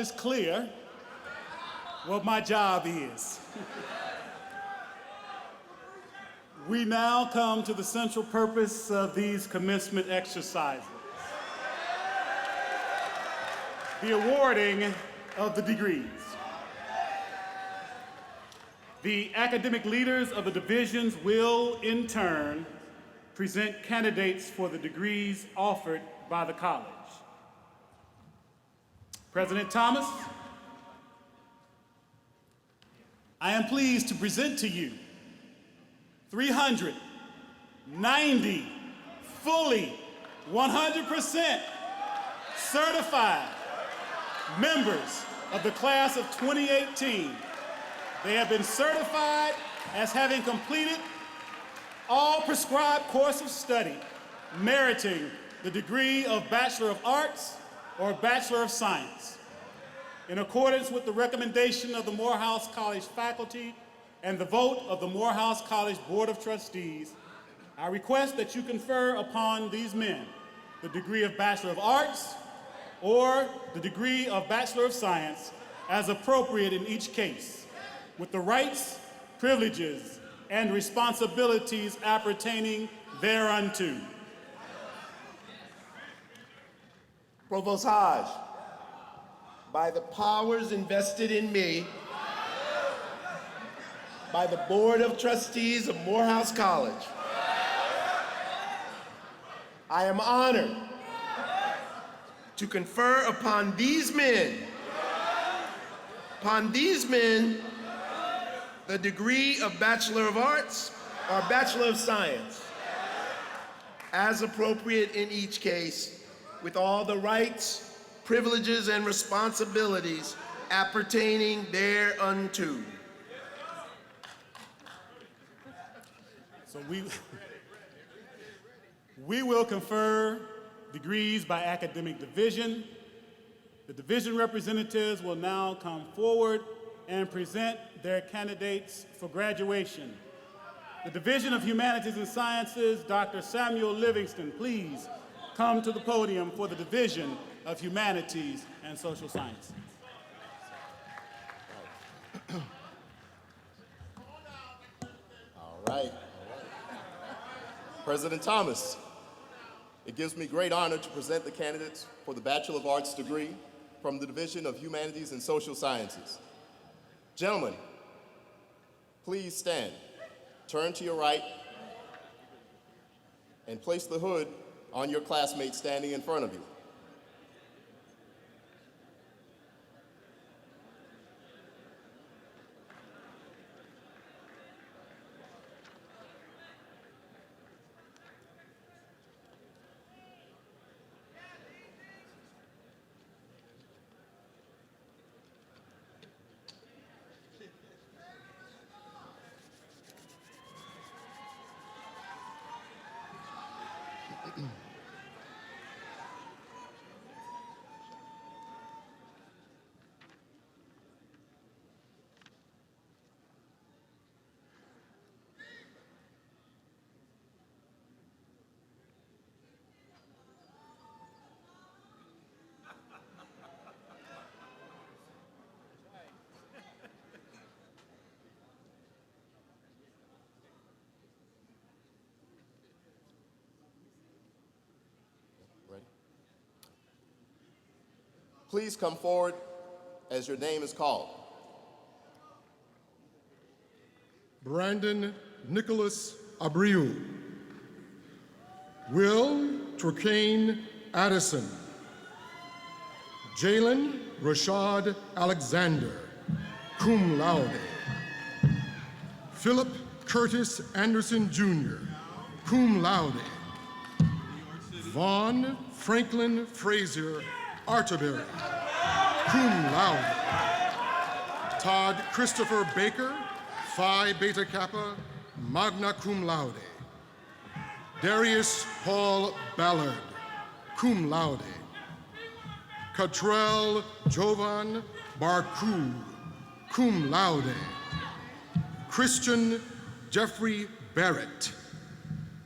is clear what my job is. We now come to the central purpose of these commencement exercises, the awarding of the degrees. The academic leaders of the divisions will, in turn, present candidates for the degrees offered by the college. President Thomas, I am pleased to present to you 390 fully 100% certified members of the class of 2018. They have been certified as having completed all prescribed course of study, meriting the degree of Bachelor of Arts or Bachelor of Science. In accordance with the recommendation of the Morehouse College faculty and the vote of the Morehouse College Board of Trustees, I request that you confer upon these men the degree of Bachelor of Arts or the degree of Bachelor of Science as appropriate in each case, with the rights, privileges, and responsibilities appertaining thereunto. Provost Hodge, by the powers invested in me by the Board of Trustees of Morehouse College, I am honored to confer upon these men the degree of Bachelor of Arts or Bachelor of Science, as appropriate in each case, with all the rights, privileges, and responsibilities appertaining thereunto. So we will confer degrees by academic division. The division representatives will now come forward and present their candidates for graduation. The Division of Humanities and Sciences, Dr. Samuel Livingston, please come to the podium for the Division of Humanities and Social Science. All right. President Thomas, it gives me great honor to present the candidates for the Bachelor of Arts degree from the Division of Humanities and Social Sciences. Gentlemen, please stand. Turn to your right and place the hood on your classmate standing in front of you. Please come forward as your name is called. Brandon Nicholas Abreu. Will Turkane Addison. Jalen Rashad Alexander, cum laude. Philip Curtis Anderson Jr., cum laude. Vaughn Franklin Frazier Arterberry, cum laude. Todd Christopher Baker, Phi Beta Kappa, magna cum laude. Darius Paul Ballard, cum laude. Cottrell Jovan Barku, cum laude. Christian Jeffrey Barrett.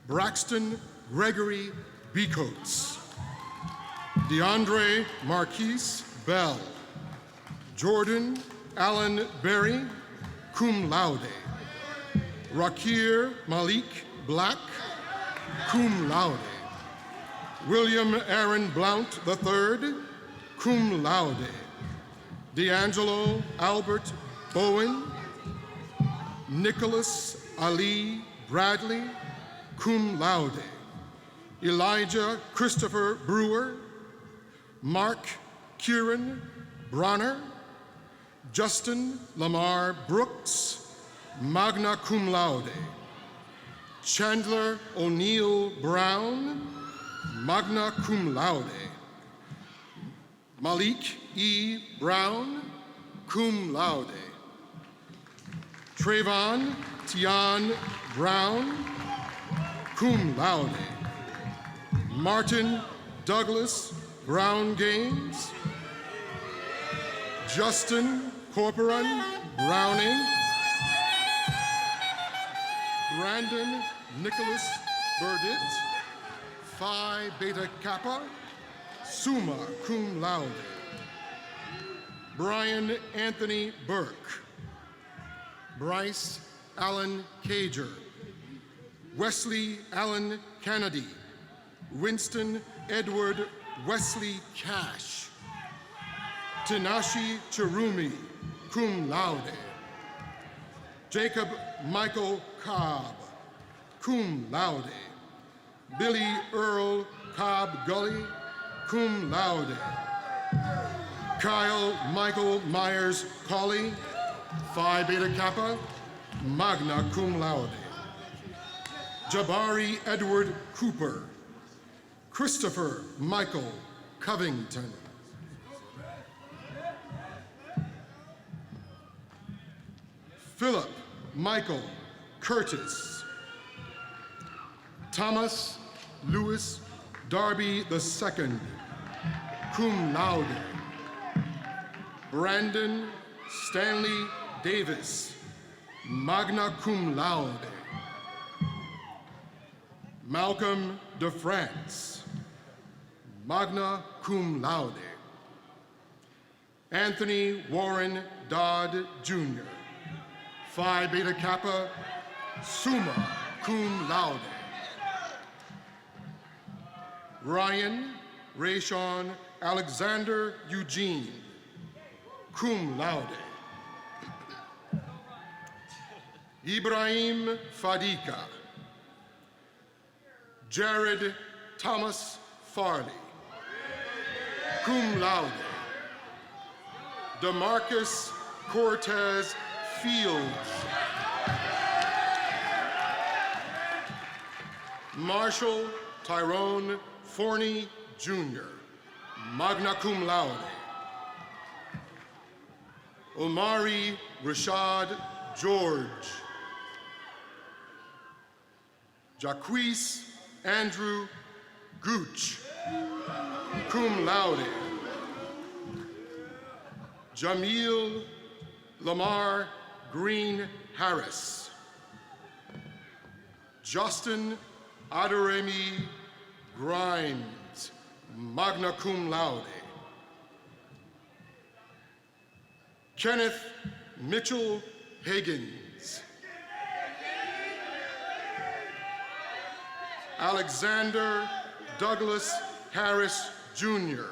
Braxton Gregory Becoats. DeAndre Marquise Bell. Jordan Allen Berry, cum laude. Rakir Malik Black, cum laude. William Aaron Blount III, cum laude. D'Angelo Albert Bowen, Nicholas Ali Bradley, cum laude. Elijah Christopher Brewer, Mark Kieran Bronner, Justin Lamar Brooks, magna cum laude. Chandler O'Neill Brown, magna cum laude. Malik E. Brown, cum laude. Trayvon Tian Brown, cum laude. Martin Douglas Brown Gaines, Justin Corporan Browning, Brandon Nicholas Burdett, Phi Beta Kappa, summa cum laude. Brian Anthony Burke, Bryce Allen Cager, Wesley Allen Kennedy, Winston Edward Wesley Cash, Tinashi Chirumi, cum laude. Jacob Michael Cobb, cum laude. Billy Earl Cobb Gully, cum laude. Kyle Michael Myers Colley, Phi Beta Kappa, magna cum laude. Jabari Edward Cooper, Christopher Michael Covington, Philip Michael Curtis, Thomas Lewis Darby II, cum laude. Brandon Stanley Davis, magna cum laude. Malcolm DeFrance, magna cum laude. Anthony Warren Dodd Jr., Phi Beta Kappa, summa cum laude. Ryan Rayshawn Alexander Eugene, cum laude. Ibrahim Fadika, Jared Thomas Farley, cum laude. DeMarcus Cortez Fields, Marshall Tyrone Forney Jr., magna cum laude. Omari Rashad George, Jaquise Andrew Gooch, cum laude. Jamil Lamar Green Harris, Justin Adaremi Grimes, magna cum laude. Kenneth Mitchell Higgins, Alexander Douglas Harris Jr.,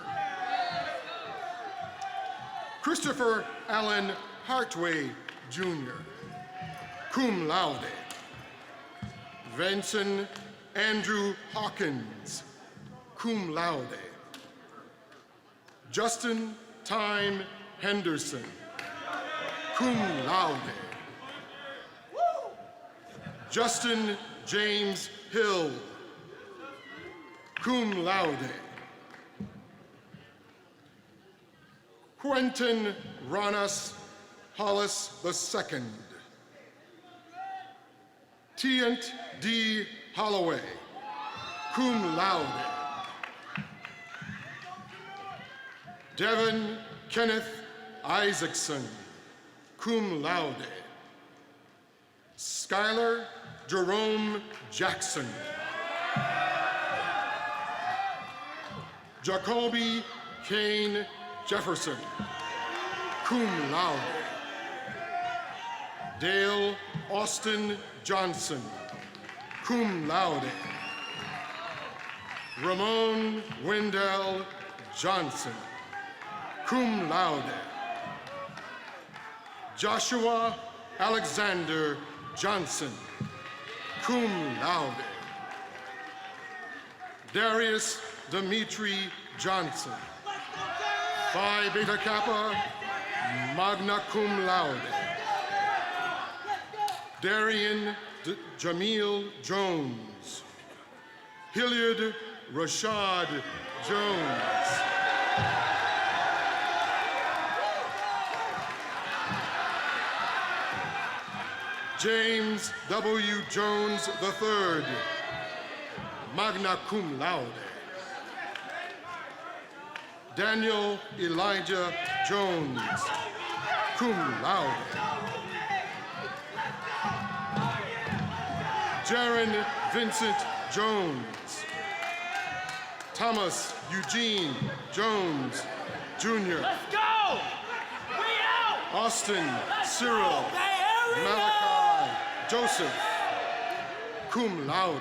Christopher Allen Hartway Jr., cum laude. Vincent Andrew Hawkins, cum laude. Justin Time Henderson, cum laude. Justin James Hill, cum laude. Quentin Ronas Hollis II, Tient D. Holloway, cum laude. Devin Kenneth Isaacson, cum laude. Skylar Jerome Jackson, Jacoby Kane Jefferson, cum laude. Dale Austin Johnson, cum laude. Ramon Wendell Johnson, cum laude. Joshua Alexander Johnson, cum laude. Darius Dimitri Johnson, Phi Beta Kappa, magna cum laude. Darian Jamil Jones, Hilliard Rashad Jones, James W. Jones III, magna cum laude. Daniel Elijah Jones, cum laude. Jaron Vincent Jones, Thomas Eugene Jones, Jr. Let's go! We out! Austin Cyril Malachi Joseph, cum laude.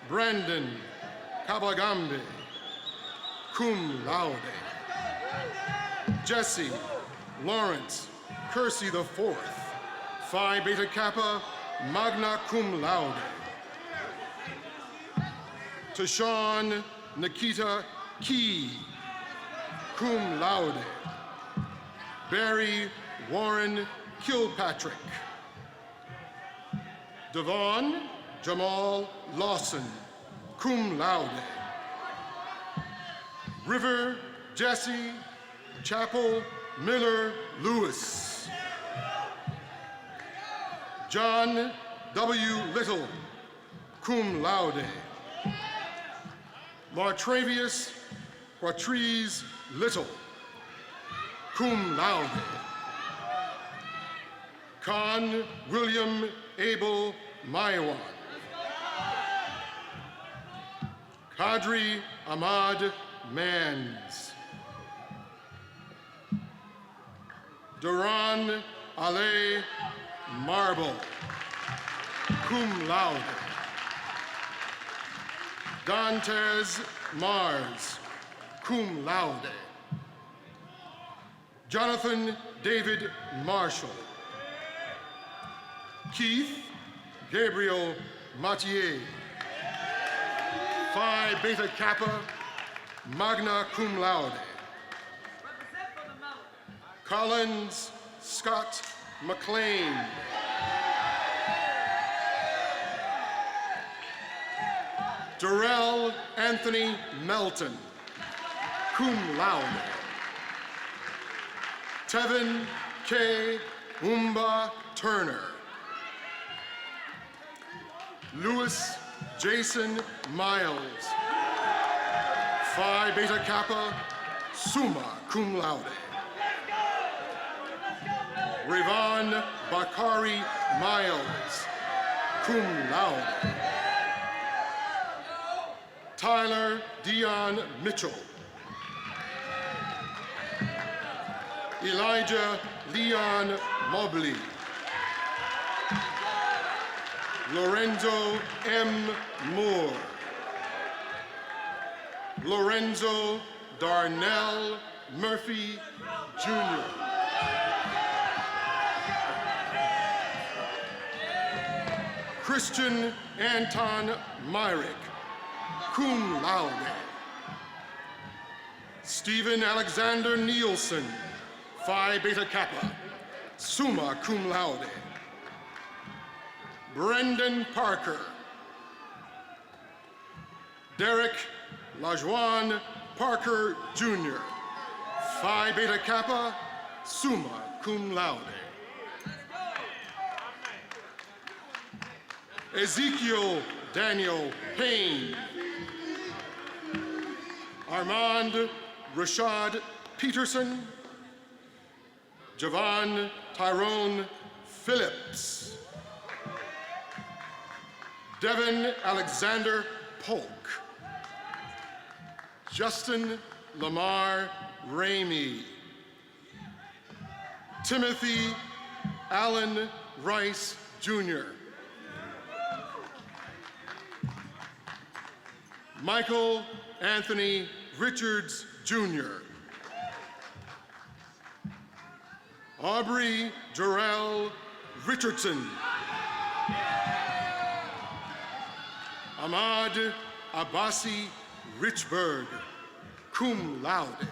Brandon Kabagambe, cum laude. Jesse Lawrence Kersey IV, Phi Beta Kappa, magna cum laude. Tashawn Nikita Key, cum laude. Barry Warren Kilpatrick. Devon Jamal Lawson, cum laude. River Jesse Chapel Miller Lewis. John W. Little, cum laude. Martravius Quatriz Little, cum laude. Con William Abel Maiwan. Kadri Ahmad Mans. Duran Ale Marble, cum laude. Dantes Mars, cum laude. Jonathan David Marshall. Keith Gabriel Mathieu, Phi Beta Kappa, magna cum laude. Collins Scott McLean. Darrell Anthony Melton, cum laude. Tevin K. Umba Turner. Louis Jason Miles, Phi Beta Kappa, summa cum laude. Rivon Bakari Miles, cum laude. Tyler Dion Mitchell. Elijah Leon Mobley. Lorenzo M. Moore. Lorenzo Darnell Murphy, Jr. Christian Anton Myrick, cum laude. Stephen Alexander Nielsen, Phi Beta Kappa, summa cum laude. Brendan Parker. Derek LaJuan Parker, Jr., Phi Beta Kappa, summa cum laude. Ezekiel Daniel Payne. Armand Rashad Peterson. Javon Tyrone Phillips. Devin Alexander Polk. Justin Lamar Ramey. Timothy Allen Rice, Jr. Michael Anthony Richards, Jr. Aubrey Jarrell Richardson. Ahmad Abbasi Richburg, cum laude.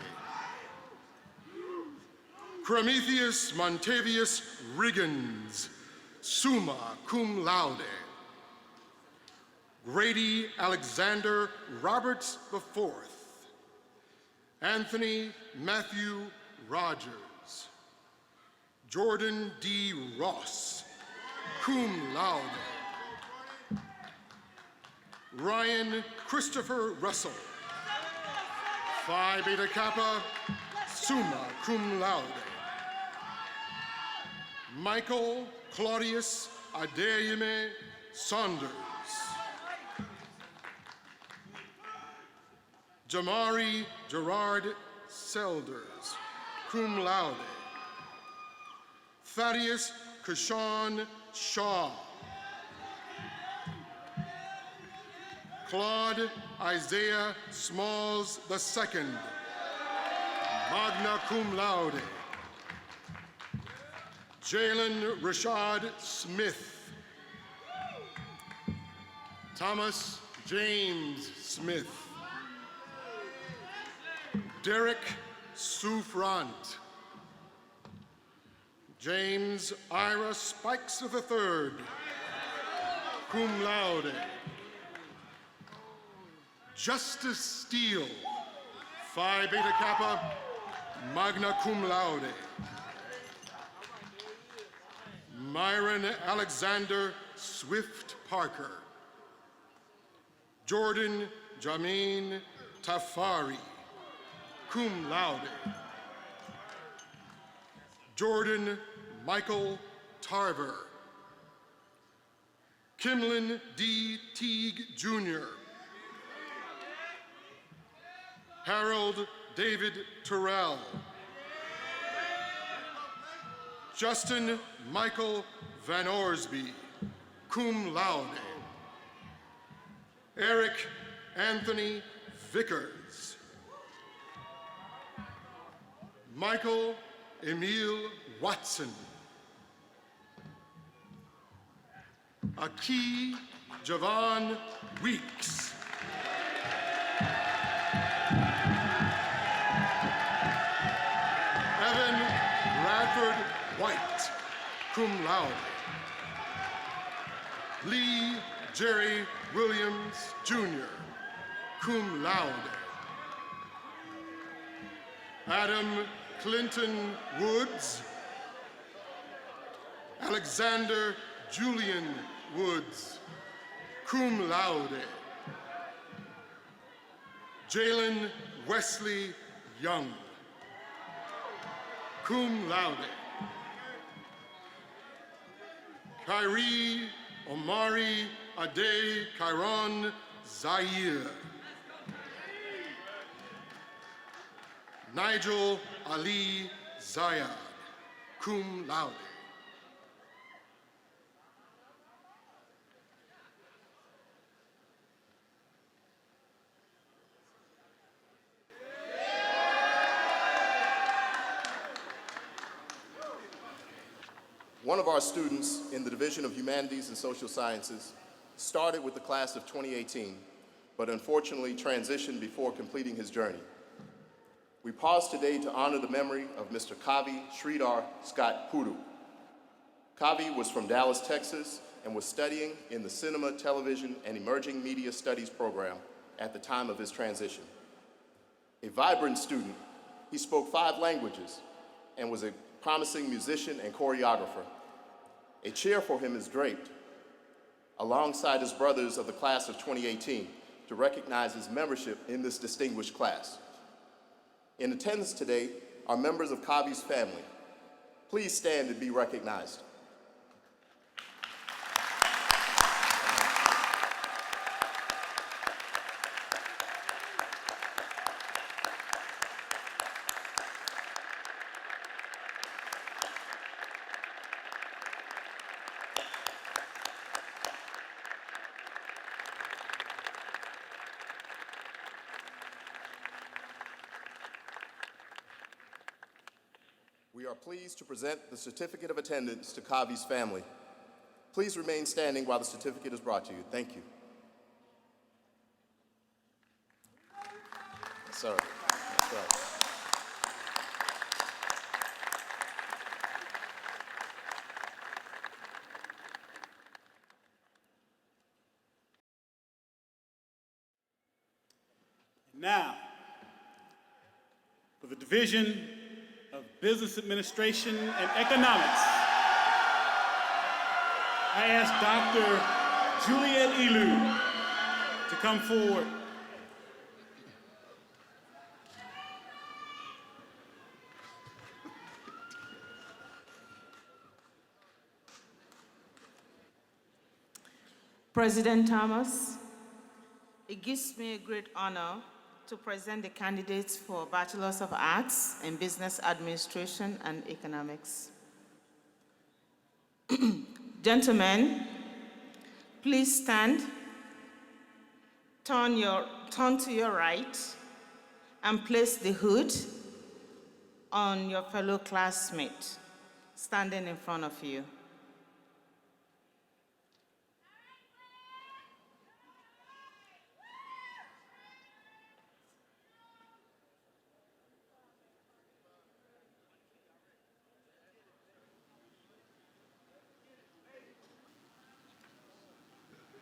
Prometheus Montavious Riggins, summa cum laude. Grady Alexander Roberts IV. Anthony Matthew Rogers. Jordan D. Ross, cum laude. Ryan Christopher Russell, Phi Beta Kappa, summa cum laude. Michael Claudius Adeyemi Saunders. Jamari Gerard Selders, cum laude. Thaddeus Kashawn Shaw. Claude Isaiah Smalls II, magna cum laude. Jalen Rashad Smith. Thomas James Smith. Derek Souffrant. James Ira Spikes III, cum laude. Justice Steele, Phi Beta Kappa, magna cum laude. Myron Alexander Swift Parker. Jordan Jamin Tafari, cum laude. Jordan Michael Tarver. Kimlin D. Teague, Jr. Harold David Terrell. Justin Michael Van Orsby, cum laude. Eric Anthony Vickers. Michael Emile Watson. Aki Javon Weeks. Evan Bradford White, cum laude. Lee Jerry Williams, Jr., cum laude. Adam Clinton Woods. Alexander Julian Woods, cum laude. Jalen Wesley Young, cum laude. Kyrie Omari Ade Kyron Zaire. Nigel Ali Zayad, cum laude. One of our students in the Division of Humanities and Social Sciences started with the class of 2018, but unfortunately transitioned before completing his journey. We pause today to honor the memory of Mr. Kavi Sridhar Scott Puru. Kavi was from Dallas, Texas, and was studying in the Cinema, Television, and Emerging Media Studies program at the time of his transition. A vibrant student, he spoke 5 languages and was a promising musician and choreographer. A chair for him is draped alongside his brothers of the class of 2018 to recognize his membership in this distinguished class. In attendance today are members of Kavi's family. Please stand and be recognized. We are pleased to present the certificate of attendance to Kavi's family. Please remain standing while the certificate is brought to you. Thank you. Yes, sir. That's right. Now, for the Division of Business Administration and Economics, I ask Dr. Juliet Elu to come forward. President Thomas, it gives me a great honor to present the candidates for Bachelors of Arts in Business Administration and Economics. Gentlemen, please stand, turn to your right, and place the hood on your fellow classmate standing in front of you.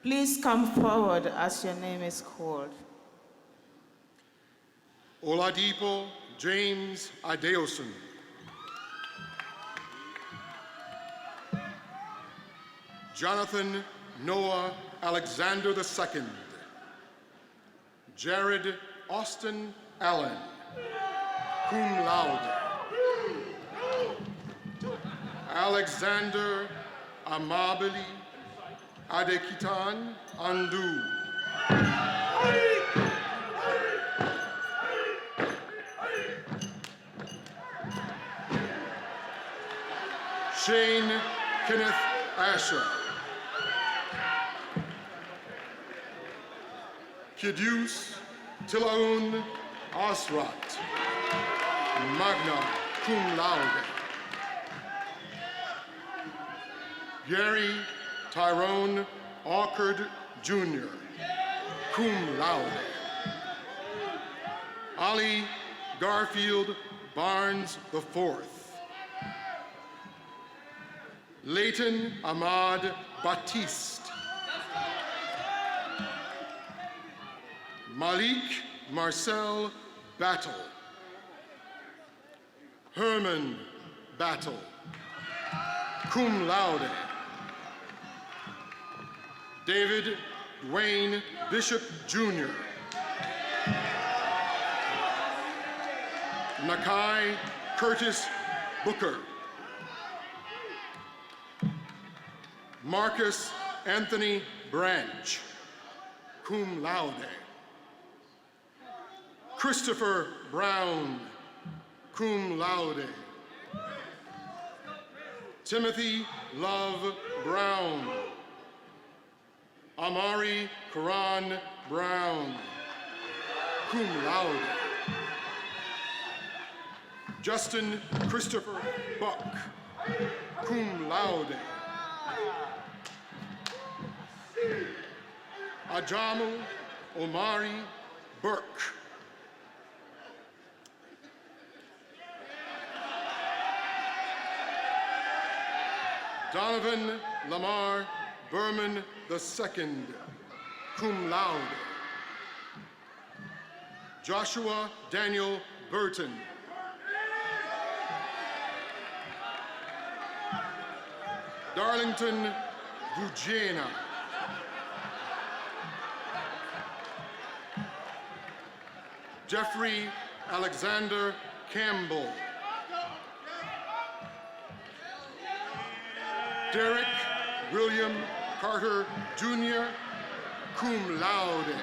Please come forward as your name is called. Oladipo James Adeosun. Jonathan Noah Alexander II. Jared Austin Allen, cum laude. Alexander Amabili Adekitan Andu. Shane Kenneth Asher. Kidius Tilaun Osrat, magna cum laude. Gary Tyrone Awkward Jr., cum laude. Ali Garfield Barnes IV. Leighton Ahmad Batiste. Malik Marcel Battle. Herman Battle, cum laude. David Dwayne Bishop Jr. Nakai Curtis Booker. Marcus Anthony Branch, cum laude. Christopher Brown, cum laude. Timothy Love Brown. Amari Karan Brown, cum laude. Justin Christopher Buck, cum laude. Ajamu Omari Burke. Donovan Lamar Berman II, cum laude. Joshua Daniel Burton. Darlington Gugena. Jeffrey Alexander Campbell. Derek William Carter Jr., cum laude.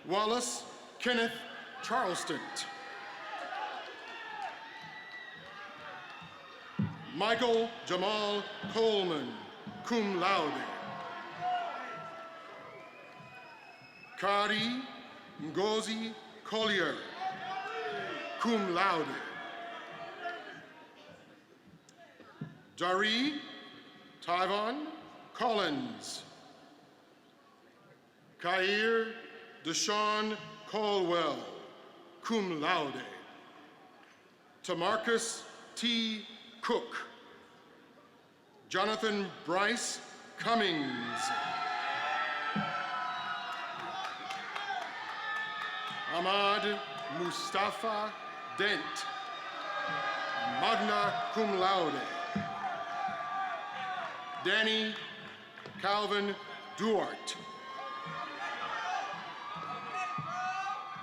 Wallace Kenneth Charleston. Michael Jamal Coleman, cum laude. Kari Ngozi Collier. cum laude. Daree Tyvon Collins. Kair Deshaun Caldwell, cum laude. Tamarcus T. Cook. Jonathan Bryce Cummings. Ahmad Mustafa Dent, magna cum laude. Danny Calvin Duarte.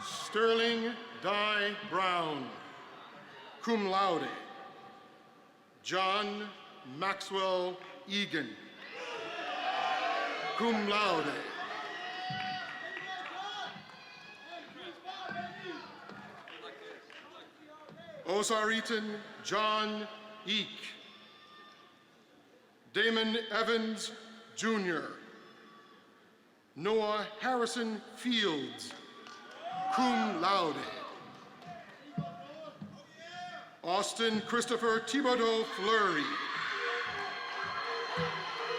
Sterling Dye Brown, cum laude. John Maxwell Egan, cum laude. Osaritan John Eek. Damon Evans, Jr. Noah Harrison Fields, cum laude. Austin Christopher Thibodeau Fleury,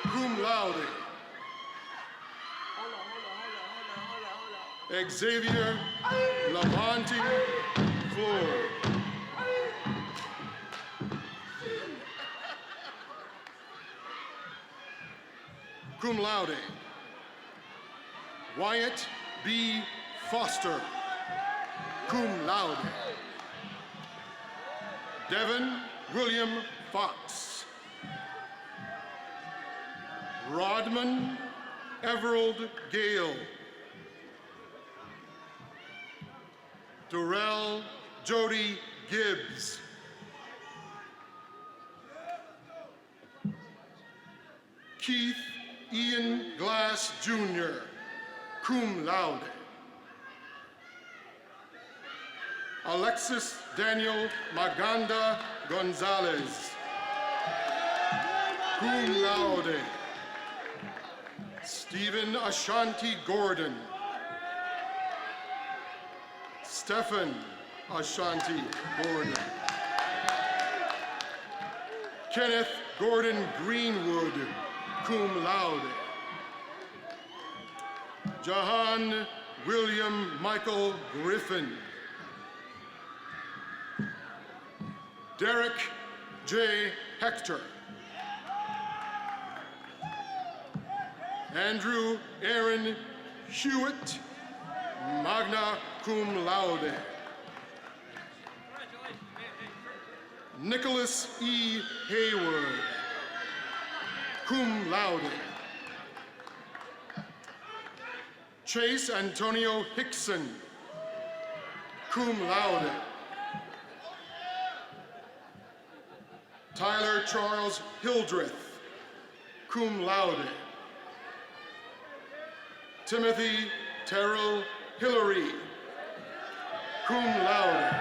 cum laude. Xavier Lavanti Floor. Cum laude. Wyatt B. Foster, cum laude. Devin William Fox. Rodman Everald Gale. Durrell Jody Gibbs. Keith Ian Glass, Jr., cum laude. Alexis Daniel Maganda Gonzalez, cum laude. Stephen Ashanti Gordon. Stephen Ashanti Gordon. Kenneth Gordon Greenwood, cum laude. Jahan William Michael Griffin. Derek J. Hector. Andrew Aaron Hewitt, magna cum laude. Nicholas E. Hayward, cum laude. Chase Antonio Hickson, cum laude. Tyler Charles Hildreth, cum laude. Timothy Terrell Hillary, cum laude.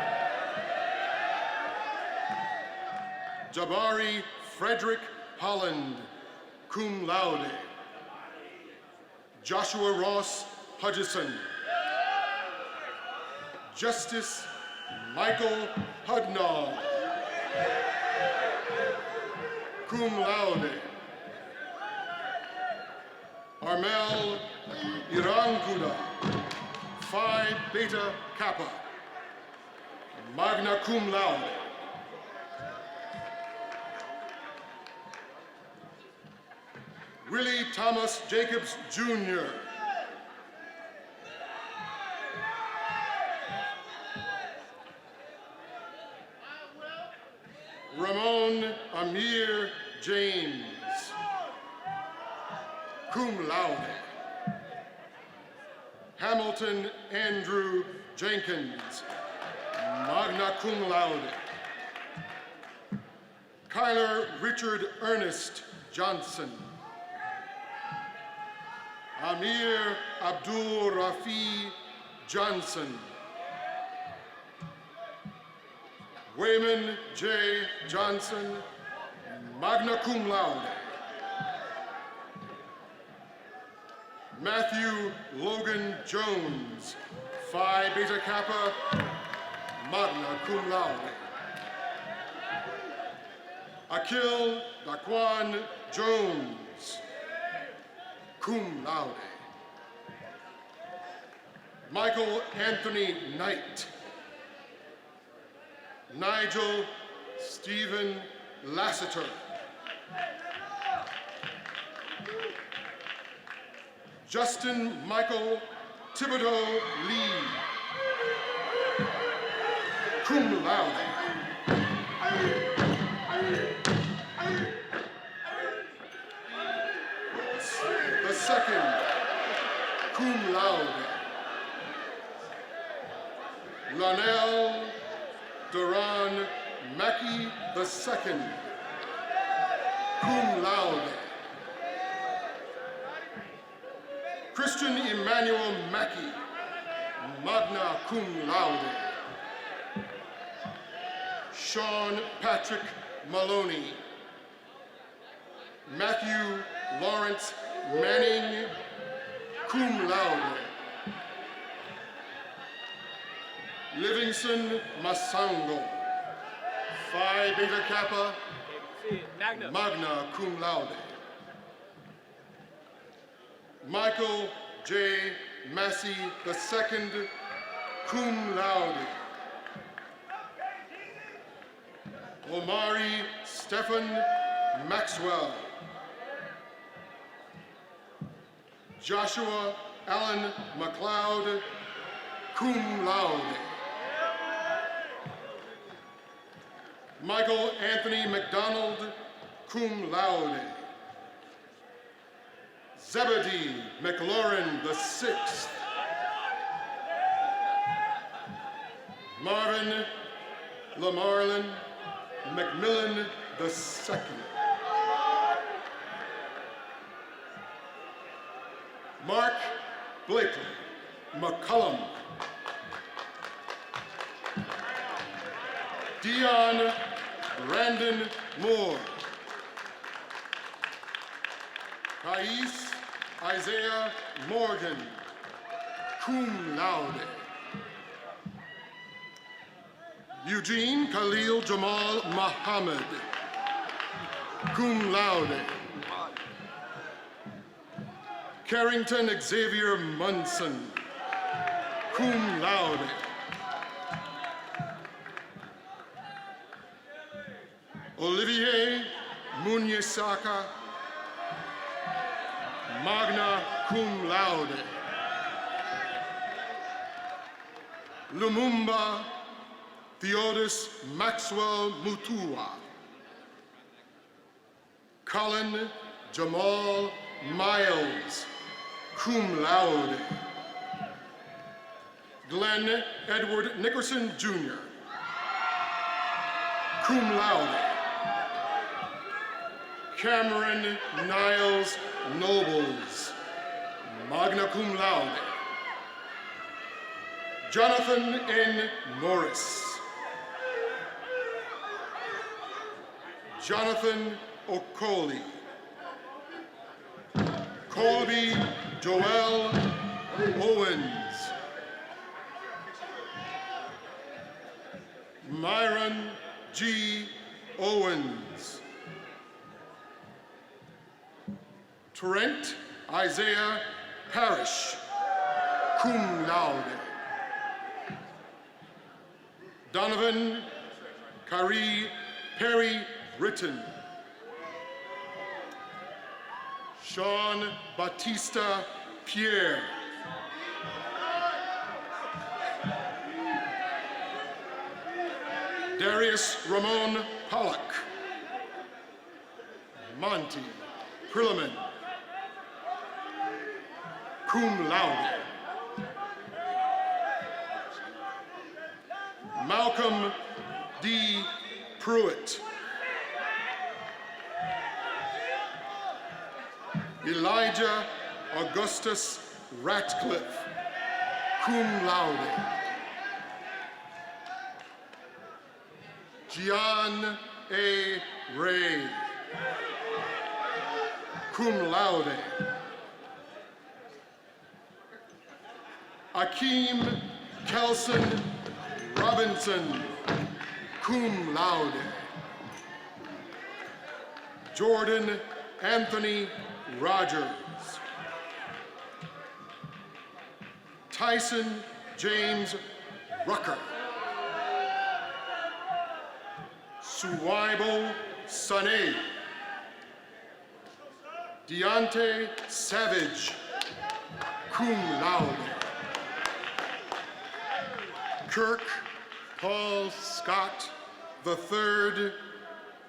Jabari Frederick Holland, cum laude. Joshua Ross Hutchison. Justice Michael Hudnall, cum laude. Armel Iranguda, Phi Beta Kappa, magna cum laude. Willie Thomas Jacobs, Jr. Ramon Amir James, cum laude. Hamilton Andrew Jenkins, magna cum laude. Kyler Richard Ernest Johnson. Amir Abdul Rafi Johnson. Wayman J. Johnson, magna cum laude. Matthew Logan Jones, Phi Beta Kappa, magna cum laude. Akil Daquan Jones, cum laude. Michael Anthony Knight. Nigel Stephen Lassiter. Justin Michael Thibodeau Lee, cum laude. The second, cum laude. Lanel Duran Mackey II, cum laude. Christian Emmanuel Mackey, magna cum laude. Sean Patrick Maloney. Matthew Lawrence Manning, cum laude. Livingston Masango, Phi Beta Kappa, magna cum laude. Michael J. Massey II, cum laude. Omari Stephen Maxwell. Joshua Allen McLeod, cum laude. Michael Anthony McDonald, cum laude. Zebedee McLaurin VI. Marvin Lamarlin McMillan II. Mark Blakely McCullum. Dion Brandon Moore. Kais Isaiah Morgan, cum laude. Eugene Khalil Jamal Muhammad, cum laude. Carrington Xavier Munson, cum laude. Olivier Munyesaka, magna cum laude. Lumumba Theodis Maxwell Mutua. Colin Jamal Miles, cum laude. Glenn Edward Nickerson Jr., cum laude. Cameron Niles Nobles, magna cum laude. Jonathan N. Norris. Jonathan Okoli. Colby Joel Owens. Myron G. Owens. Trent Isaiah Parrish, cum laude. Donovan Kari Perry Britton. Sean Batista Pierre. Darius Ramon Pollock. Monty Prilliman, cum laude. Malcolm D. Pruitt. Elijah Augustus Ratcliffe, cum laude. Gian A. Ray, cum laude. Akeem Kelson Robinson, cum laude. Jordan Anthony Rogers. Tyson James Rucker. Suwaibo Sane. Deontay Savage, cum laude. Kirk Paul Scott III,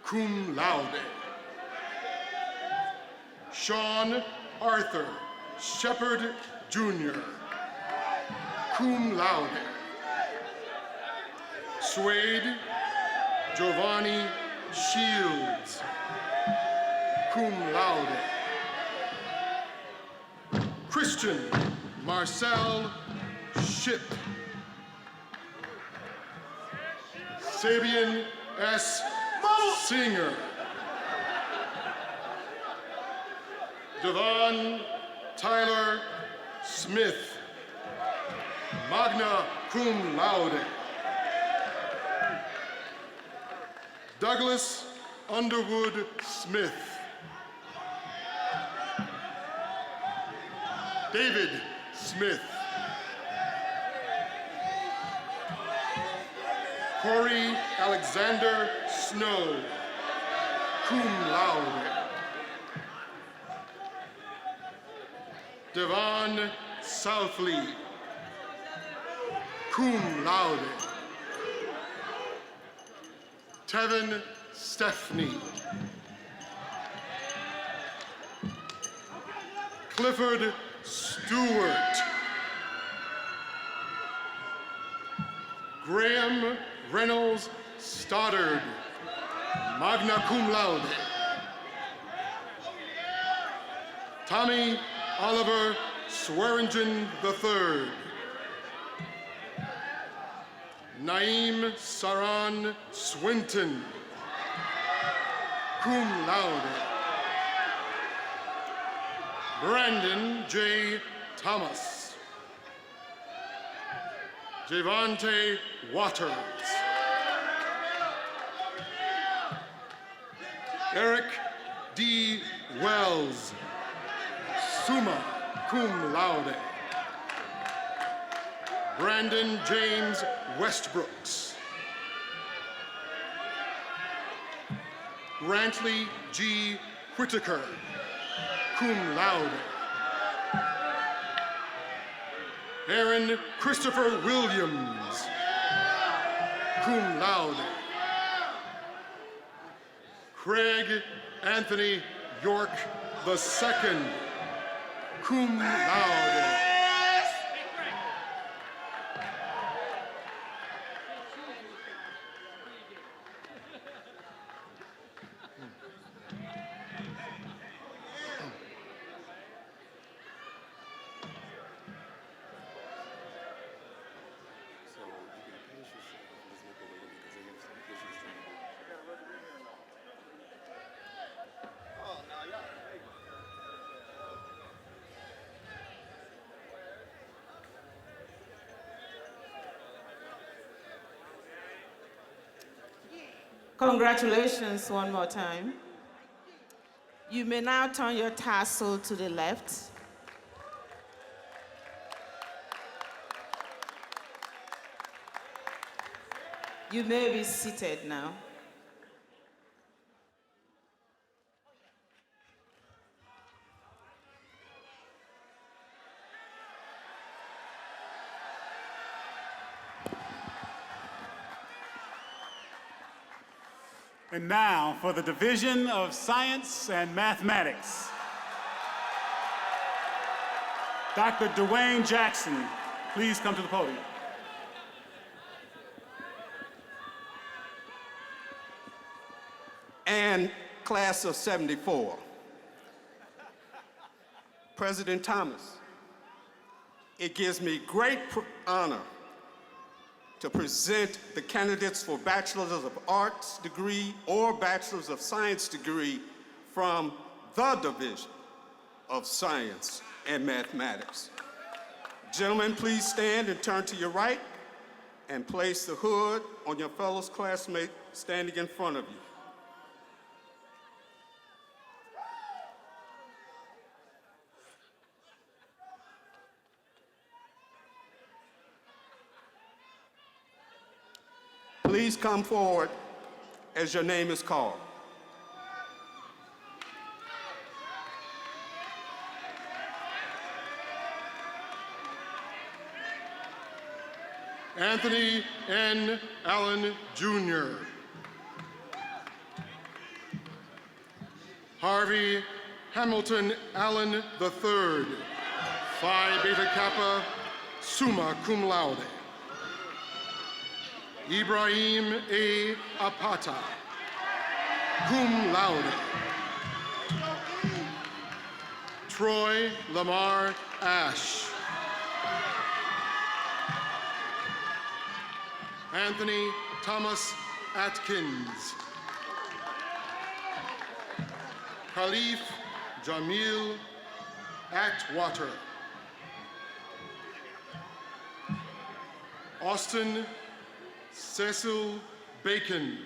cum laude. Sean Arthur Shepard Jr., cum laude. Suede Giovanni Shields, cum laude. Christian Marcel Ship. Sabian S. Singer. Devon Tyler Smith, magna cum laude. Douglas Underwood Smith. David Smith. Corey Alexander Snow, cum laude. Devon Southley, cum laude. Tevin Stepney. Clifford Stewart. Graham Reynolds Stoddard, magna cum laude. Tommy Oliver Swearingen III. Naeem Saran Swinton, cum laude. Brandon J. Thomas. Javante Waters. Eric D. Wells, summa cum laude. Brandon James Westbrooks. Grantley G. Whitaker, cum laude. Aaron Christopher Williams, cum laude. Craig Anthony York II, cum laude. Congratulations one more time. You may now turn your tassel to the left. You may be seated now. And now for the Division of Science and Mathematics. Dr. Dwayne Jackson, please come to the podium. And class of '74. President Thomas, it gives me great honor to present the candidates for Bachelors of Arts degree or Bachelors of Science degree from the Division of Science and Mathematics. Gentlemen, please stand and turn to your right and place the hood on your fellow classmate standing in front of you. Please come forward as your name is called. Anthony N. Allen, Jr. Harvey Hamilton Allen III, Phi Beta Kappa, summa cum laude. Ibrahim A. Apata, cum laude. Troy Lamar Ash. Anthony Thomas Atkins. Khalif Jamil Atwater. Austin Cecil Bacon,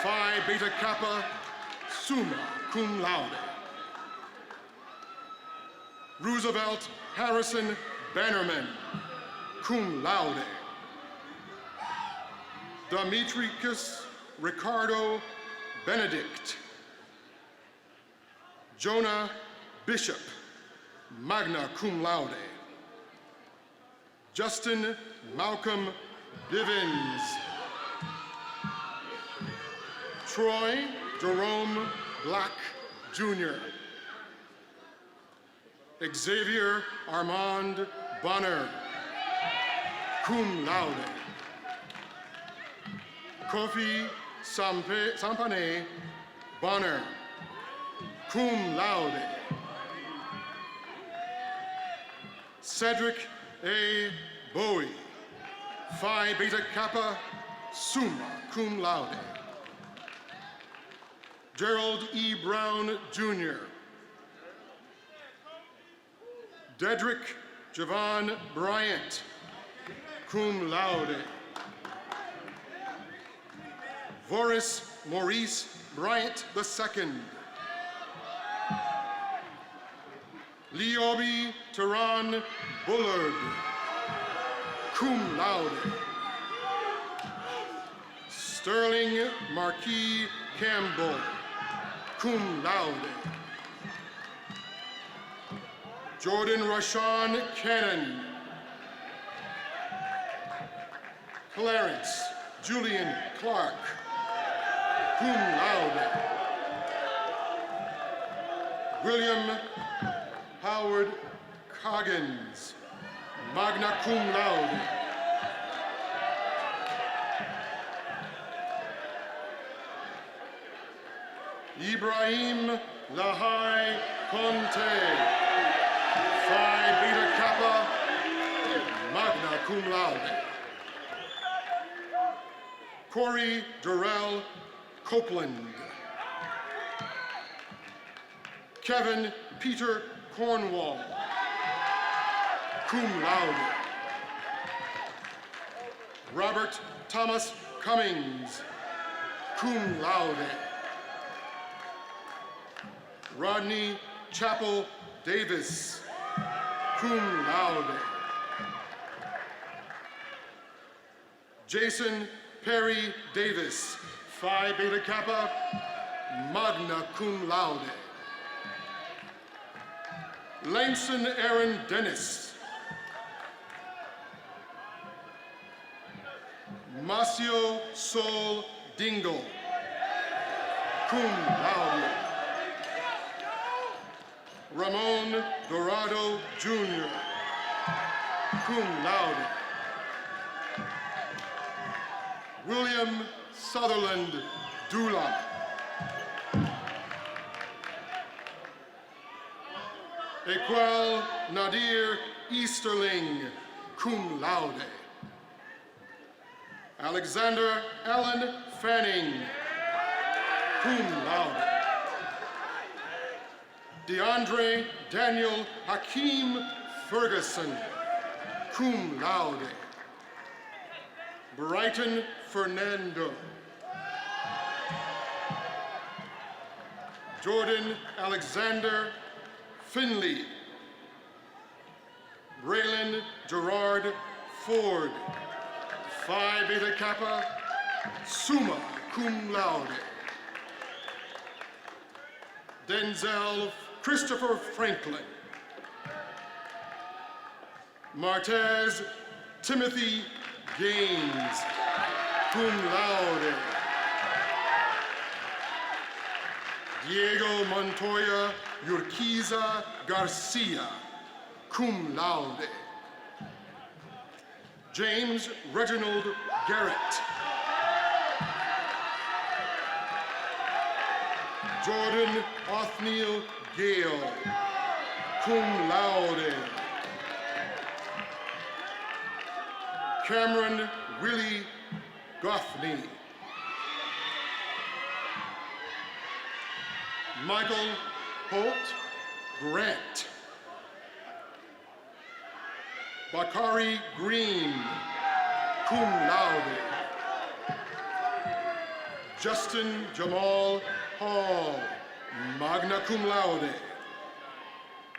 Phi Beta Kappa, summa cum laude. Roosevelt Harrison Bannerman, cum laude. Demetrius Ricardo Benedict. Jonah Bishop, magna cum laude. Justin Malcolm Bivens. Troy Jerome Black, Jr. Xavier Armand Bonner, cum laude. Kofi Sampane Bonner, cum laude. Cedric A. Bowie, Phi Beta Kappa, summa cum laude. Gerald E. Brown, Jr. Dedrick Javon Bryant, cum laude. Voris Maurice Bryant II. Leobi Tehran Bullard, cum laude. Sterling Marquis Campbell, cum laude. Jordan Rashawn Cannon. Clarence Julian Clark, cum laude. William Howard Coggins, magna cum laude. Ibrahim Lahai Conte, Phi Beta Kappa, magna cum laude. Corey Durrell Copeland. Kevin Peter Cornwall, cum laude. Robert Thomas Cummings, cum laude. Rodney Chappell Davis, cum laude. Jason Perry Davis, Phi Beta Kappa, magna cum laude. Langston Aaron Dennis. Masio Sol Dingle, cum laude. Ramon Dorado Jr., cum laude. William Sutherland Dula. Equel Nadir Easterling, cum laude. Alexander Allen Fanning, cum laude. DeAndre Daniel Hakeem Ferguson, cum laude. Brighton Fernando. Jordan Alexander Finley. Braylon Gerard Ford. Phi Beta Kappa, summa cum laude. Denzel Christopher Franklin. Martez Timothy Gaines, cum laude. Diego Montoya Urquiza Garcia, cum laude. James Reginald Garrett. Jordan Othniel Gale, cum laude. Cameron Willie Gothney. Michael Holt Grant. Bakari Green, cum laude. Justin Jamal Hall, magna cum laude.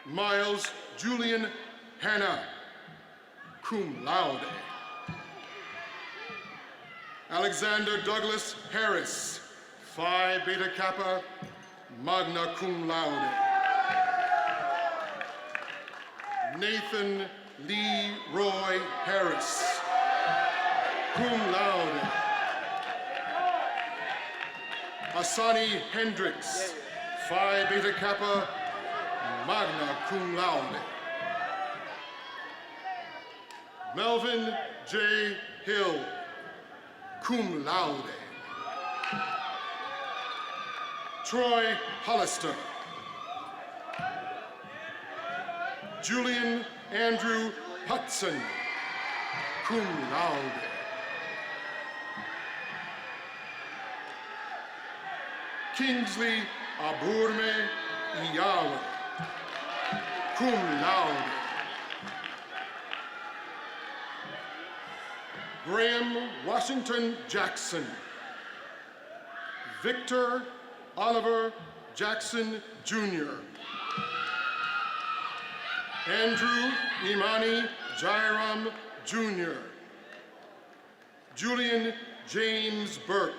Miles Julian Hanna, cum laude. Alexander Douglas Harris, Phi Beta Kappa, magna cum laude. Nathan Lee Roy Harris, cum laude. Asani Hendricks, Phi Beta Kappa, magna cum laude. Melvin J. Hill, cum laude. Troy Hollister. Julian Andrew Hudson, cum laude. Kingsley Aburme Iyawa, cum laude. Graham Washington Jackson. Victor Oliver Jackson, Jr. Andrew Imani Jairam, Jr. Julian James Burke.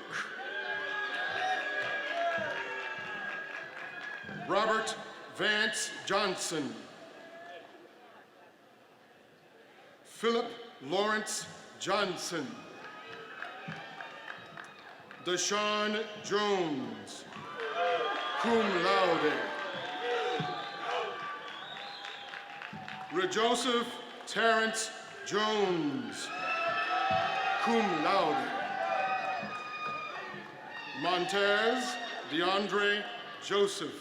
Robert Vance Johnson. Philip Lawrence Johnson. Deshaun Jones, cum laude. Joseph Terrence Jones, cum laude. Montez DeAndre Joseph.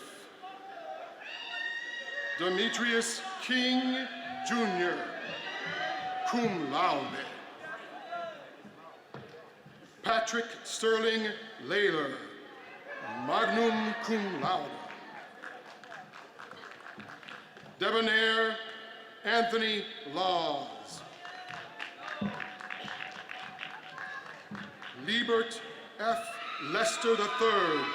Demetrius King, Jr., cum laude. Patrick Sterling Layler, magnum cum laude. Debonair Anthony Laws. Liebert F. Lester III,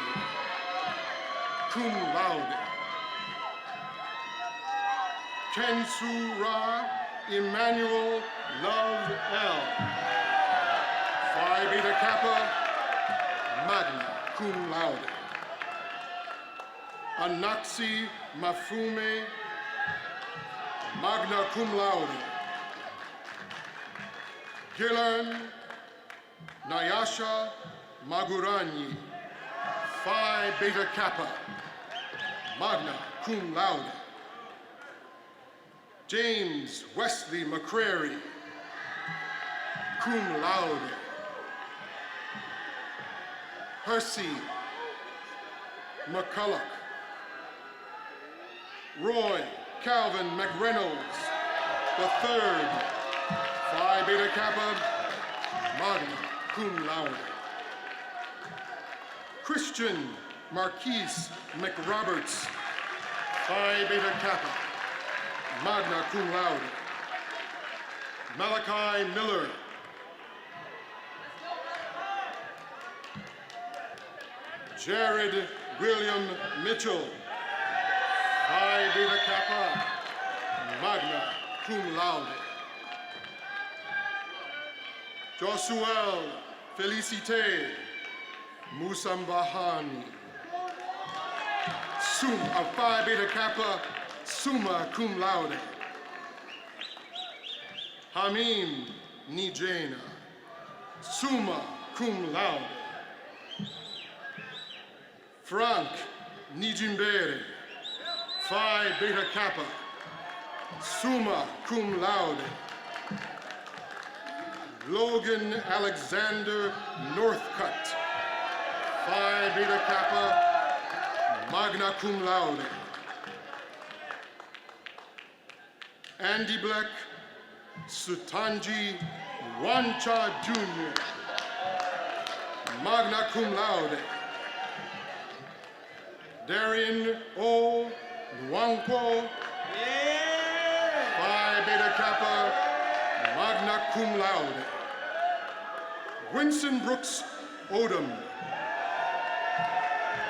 cum laude. Kensura Emmanuel Love L, Phi Beta Kappa, magna cum laude. Anaxi Mafume, magna cum laude. Gilan Nayasha Magurani, Phi Beta Kappa, magna cum laude. James Wesley McCrary, cum laude. Percy McCulloch. Roy Calvin McReynolds, III, Phi Beta Kappa, magna cum laude. Christian Marquise McRoberts, Phi Beta Kappa, magna cum laude. Malachi Miller, Jared William Mitchell, Phi Beta Kappa, magna cum laude. Josuel Felicite Musambahani, Phi Beta Kappa, summa cum laude. Hamim Nijena, summa cum laude. Frank Nijimbere, Phi Beta Kappa, summa cum laude. Logan Alexander Northcutt, Phi Beta Kappa, magna cum laude. Andy Black, Sutanji Wancha Jr., magna cum laude. Darian O. Nwankwo, Phi Beta Kappa, magna cum laude. Winston Brooks Odom,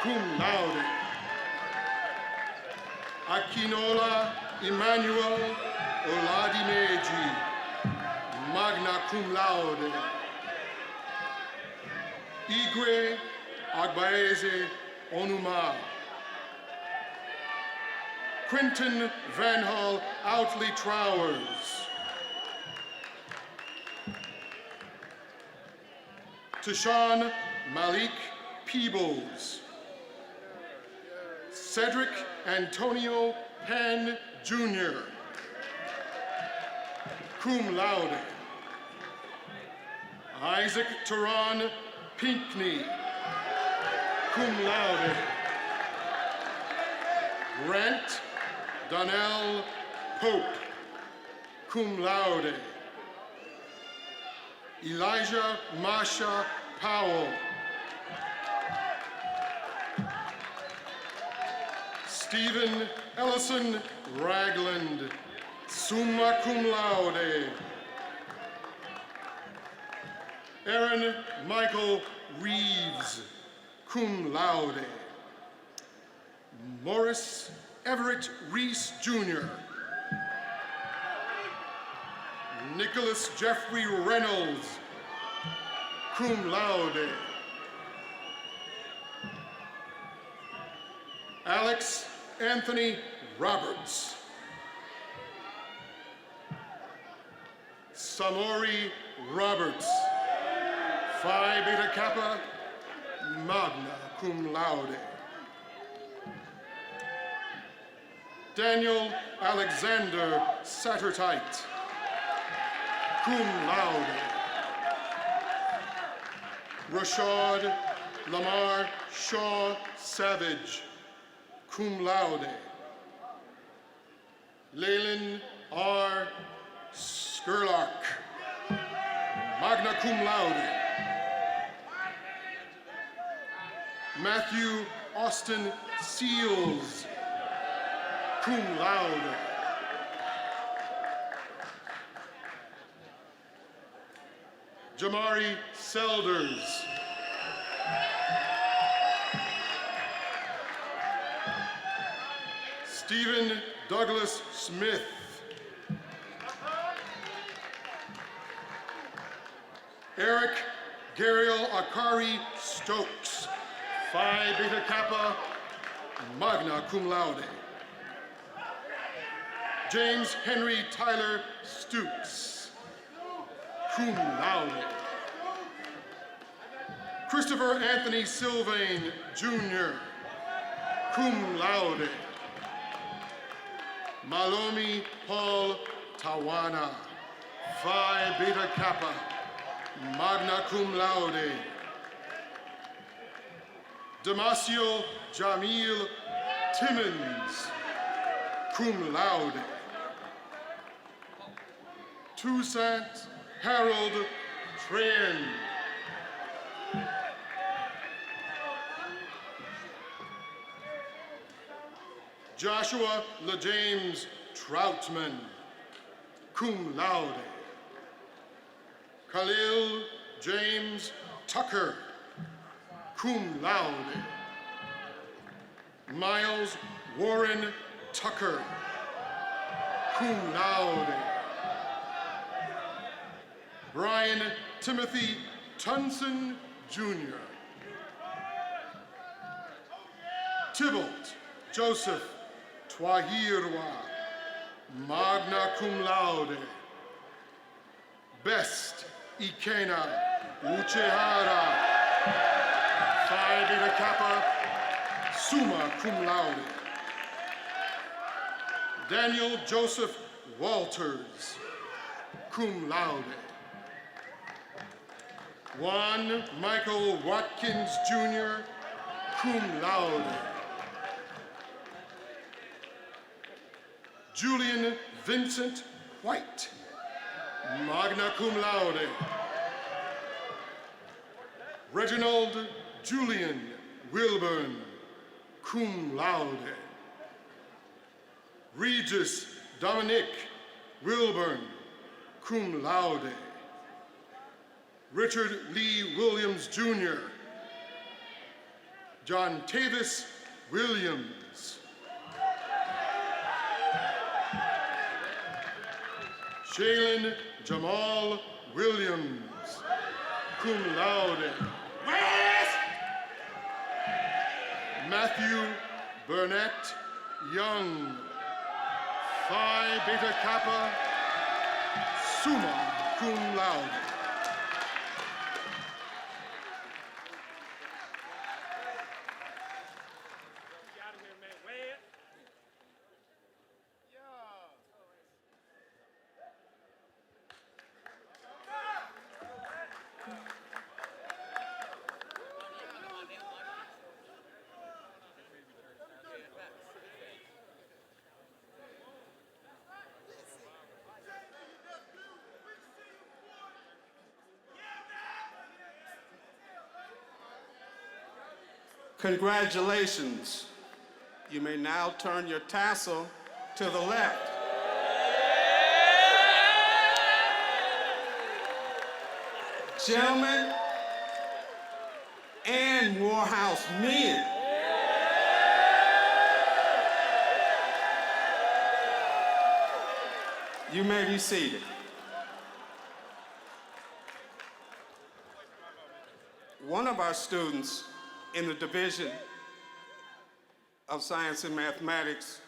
cum laude. Akinola Emmanuel Oladimeji, magna cum laude. Igwe Agbaeze Onuma. Quentin Van Hall Outley Trowers. Tashawn Malik Peebles. Cedric Antonio Penn Jr., cum laude. Isaac Teron Pinckney, cum laude. Grant Donnell Pope, cum laude. Elijah Masha Powell. Stephen Ellison Ragland, summa cum laude. Aaron Michael Reeves, cum laude. Morris Everett Reese Jr. Nicholas Jeffrey Reynolds, cum laude. Alex Anthony Roberts. Samori Roberts, Phi Beta Kappa, magna cum laude. Daniel Alexander Satterthwaite, cum laude. Rashad Lamar Shaw Savage, cum laude. Leyland R. Skurlock, magna cum laude. Matthew Austin Seals, cum laude. Jamari Selders. Stephen Douglas Smith. Eric Gariel Akari Stokes, Phi Beta Kappa, magna cum laude. James Henry Tyler Stoops, cum laude. Christopher Anthony Sylvain Jr., cum laude. Malomi Paul Tawana, Phi Beta Kappa, magna cum laude. Damasio Jamil Timmons, cum laude. Toussaint Harold Tran. Joshua LeJames Troutman, cum laude. Khalil James Tucker, cum laude. Miles Warren Tucker, cum laude. Brian Timothy Tunson, Jr. Tybalt Joseph Twahirwa, magna cum laude. Best Ikena Uchehara, Phi Beta Kappa, summa cum laude. Daniel Joseph Walters, cum laude. Juan Michael Watkins, Jr., cum laude. Julian Vincent White, magna cum laude. Reginald Julian Wilburn, cum laude. Regis Dominic Wilburn, cum laude. Richard Lee Williams, Jr. John Tavis Williams. Shaylin Jamal Williams, cum laude. Matthew Burnett Young, Phi Beta Kappa, summa cum laude. Congratulations. You may now turn your tassel to the left. Gentlemen and Morehouse men, you may be seated. One of our students in the Division of Science and Mathematics,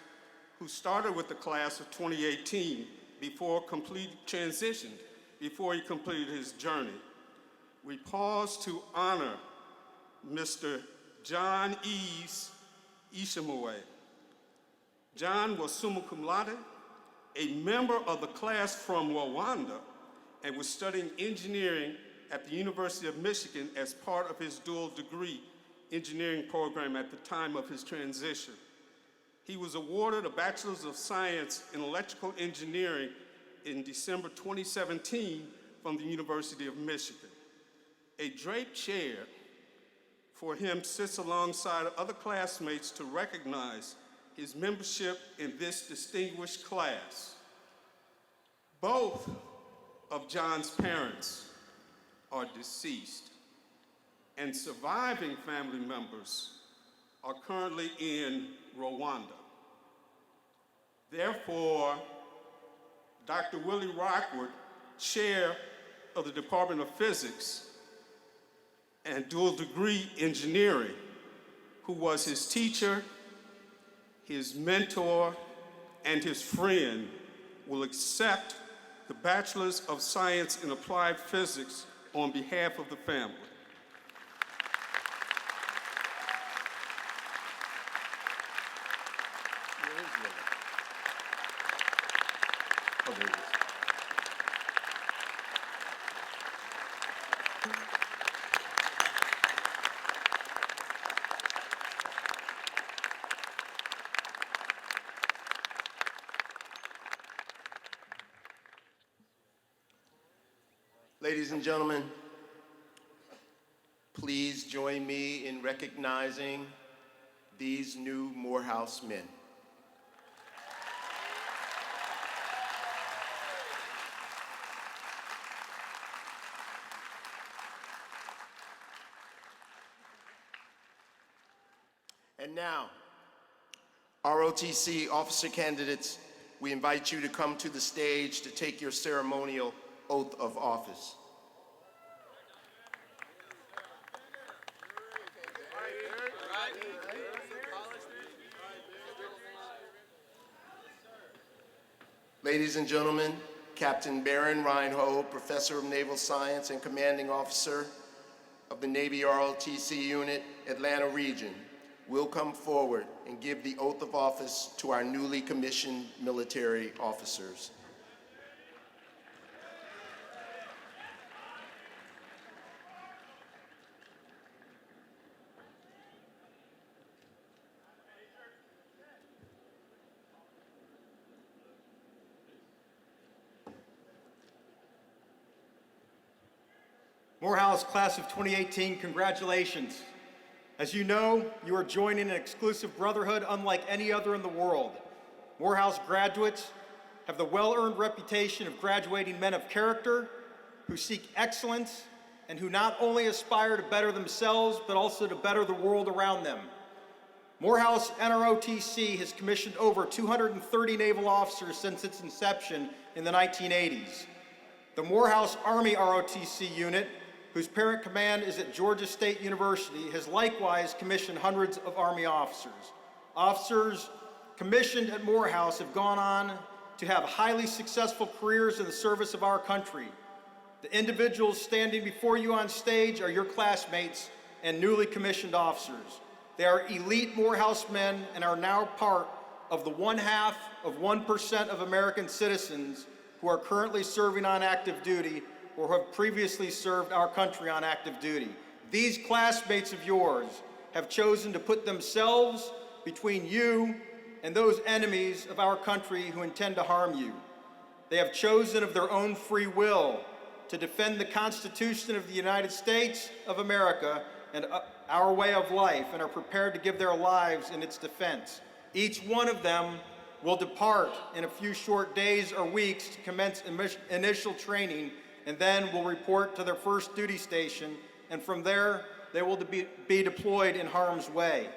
who started with the class of 2018 before he completed his journey. We pause to honor Mr. John Eves Ishamue. John was summa cum laude, a member of the class from Rwanda, and was studying engineering at the University of Michigan as part of his dual degree engineering program at the time of his transition. He was awarded a Bachelor's of Science in Electrical Engineering in December 2017 from the University of Michigan. A draped chair for him sits alongside other classmates to recognize his membership in this distinguished class. Both of John's parents are deceased, and surviving family members are currently in Rwanda. Therefore, Dr. Willie Rockwood, Chair of the Department of Physics and dual degree engineering, who was his teacher, his mentor, and his friend, will accept the Bachelor's of Science in Applied Physics on behalf of the family. Where is Willie? Oh, there he is. Ladies and gentlemen, please join me in recognizing these new Morehouse men. And now, ROTC officer candidates, we invite you to come to the stage to take your ceremonial oath of office. Ladies and gentlemen, Captain Baron Reinhold, Professor of Naval Science and Commanding Officer of the Navy ROTC Unit, Atlanta Region, will come forward and give the oath of office to our newly commissioned military officers. Morehouse Class of 2018, congratulations. As you know, you are joining an exclusive brotherhood unlike any other in the world. Morehouse graduates have the well-earned reputation of graduating men of character who seek excellence and who not only aspire to better themselves, but also to better the world around them. Morehouse NROTC has commissioned over 230 naval officers since its inception in the 1980s. The Morehouse Army ROTC unit, whose parent command is at Georgia State University, has likewise commissioned hundreds of Army officers. Officers commissioned at Morehouse have gone on to have highly successful careers in the service of our country. The individuals standing before you on stage are your classmates and newly commissioned officers. They are elite Morehouse men and are now part of the 0.5% of American citizens who are currently serving on active duty or have previously served our country on active duty. These classmates of yours have chosen to put themselves between you and those enemies of our country who intend to harm you. They have chosen of their own free will to defend the Constitution of the United States of America and our way of life, and are prepared to give their lives in its defense. Each one of them will depart in a few short days or weeks to commence initial training, and then will report to their first duty station, and from there they will be deployed in harm's way.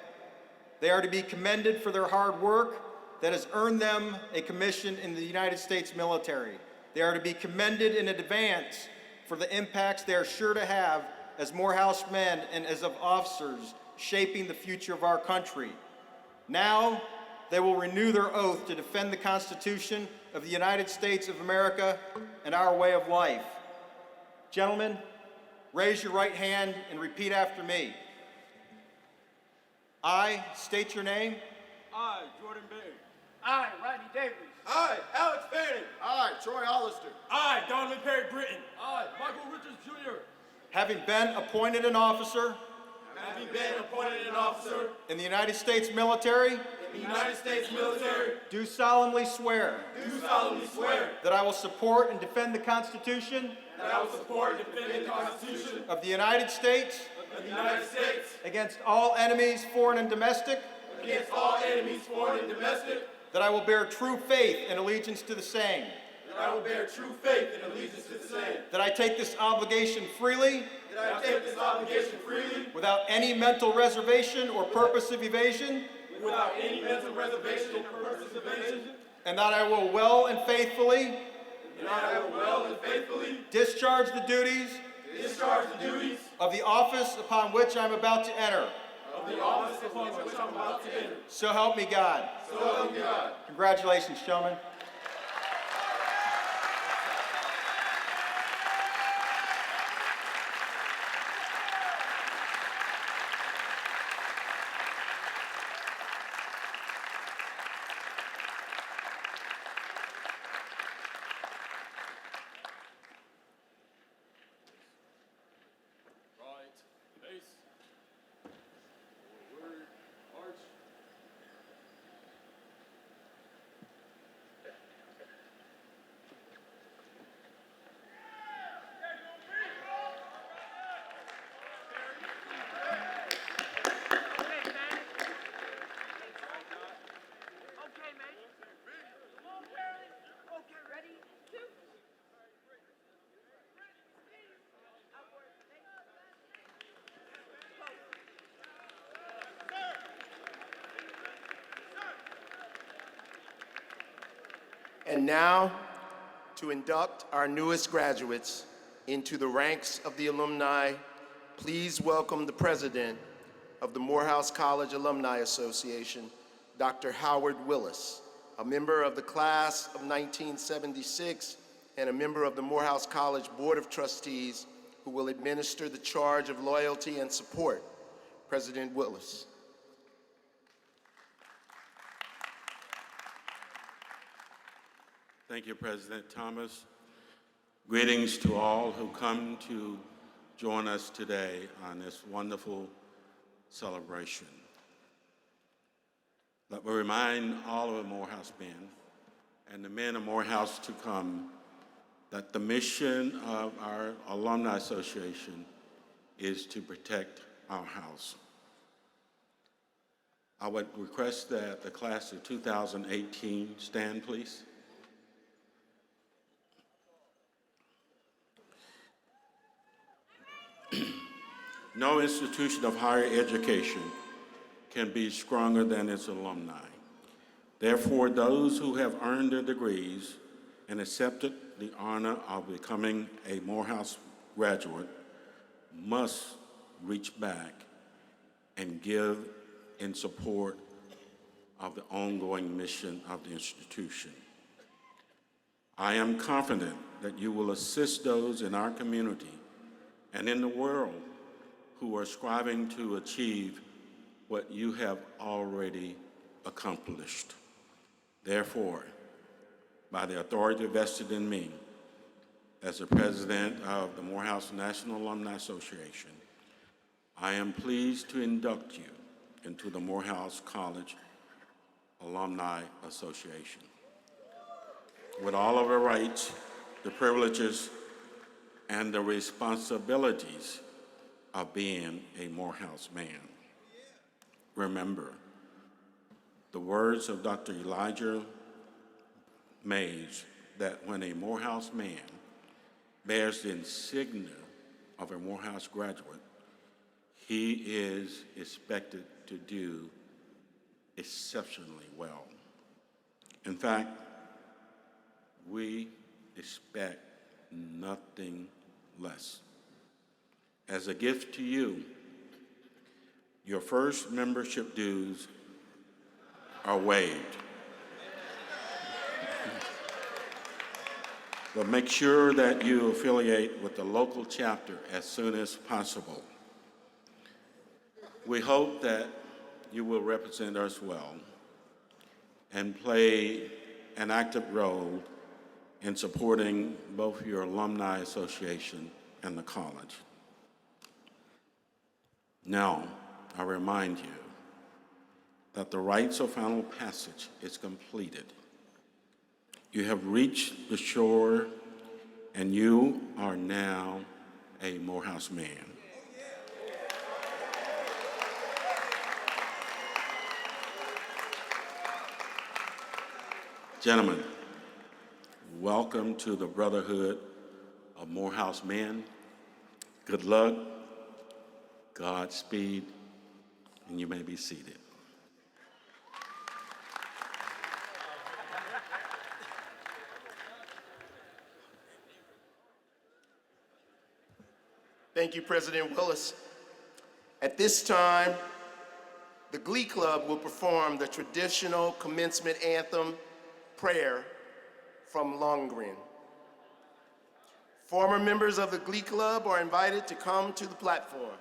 They are to be commended for their hard work that has earned them a commission in the United States military. They are to be commended in advance for the impacts they are sure to have as Morehouse men and as of officers shaping the future of our country. Now, they will renew their oath to defend the Constitution of the United States of America and our way of life. Gentlemen, raise your right hand and repeat after me. I state your name. I, Jordan Berry. I, Rodney Davis. I, Alex Fanning. I, Troy Hollister. I, Donovan Perry Britton. I, Michael Richards Jr. Having been appointed an officer Having been appointed an officer in the United States military, in the United States military, do solemnly swear do solemnly swear that I will support and defend the Constitution that I will support and defend the Constitution of the United States of the United States against all enemies, foreign and domestic, against all enemies, foreign and domestic, that I will bear true faith and allegiance to the same, that I will bear true faith and allegiance to the same, that I take this obligation freely that I take this obligation freely without any mental reservation or purpose of evasion, without any mental reservation or purpose of evasion, and that I will well and faithfully and that I will well and faithfully discharge the duties discharge the duties of the office upon which I am about to enter. of the office upon which I'm about to enter. So help me God. So help me God. Congratulations, gentlemen. And now, to induct our newest graduates into the ranks of the alumni, please welcome the president of the Morehouse College Alumni Association, Dr. Howard Willis, a member of the class of 1976 and a member of the Morehouse College Board of Trustees, who will administer the charge of loyalty and support. President Willis. Thank you, President Thomas. Greetings to all who come to join us today on this wonderful celebration. Let me remind all of the Morehouse men and the men of Morehouse to come that the mission of our Alumni Association is to protect our house. I would request that the class of 2018 stand, please. No institution of higher education can be stronger than its alumni. Therefore, those who have earned their degrees and accepted the honor of becoming a Morehouse graduate must reach back and give in support of the ongoing mission of the institution. I am confident that you will assist those in our community and in the world who are striving to achieve what you have already accomplished. Therefore, by the authority vested in me as the president of the Morehouse National Alumni Association, I am pleased to induct you into the Morehouse College Alumni Association with all of the rights, the privileges, and the responsibilities of being a Morehouse man. Remember the words of Dr. Elijah Mays that when a Morehouse man bears the insignia of a Morehouse graduate, he is expected to do exceptionally well. In fact, we expect nothing less. As a gift to you, your first membership dues are waived. But make sure that you affiliate with the local chapter as soon as possible. We hope that you will represent us well and play an active role in supporting both your alumni association and the college. Now, I remind you that the rites of final passage is completed. You have reached the shore, and you are now a Morehouse man. Gentlemen, welcome to the Brotherhood of Morehouse Men. Good luck, Godspeed, and you may be seated. Thank you, President Willis. At this time, the Glee Club will perform the traditional commencement anthem, Prayer from Longren. Former members of the Glee Club are invited to come to the platform.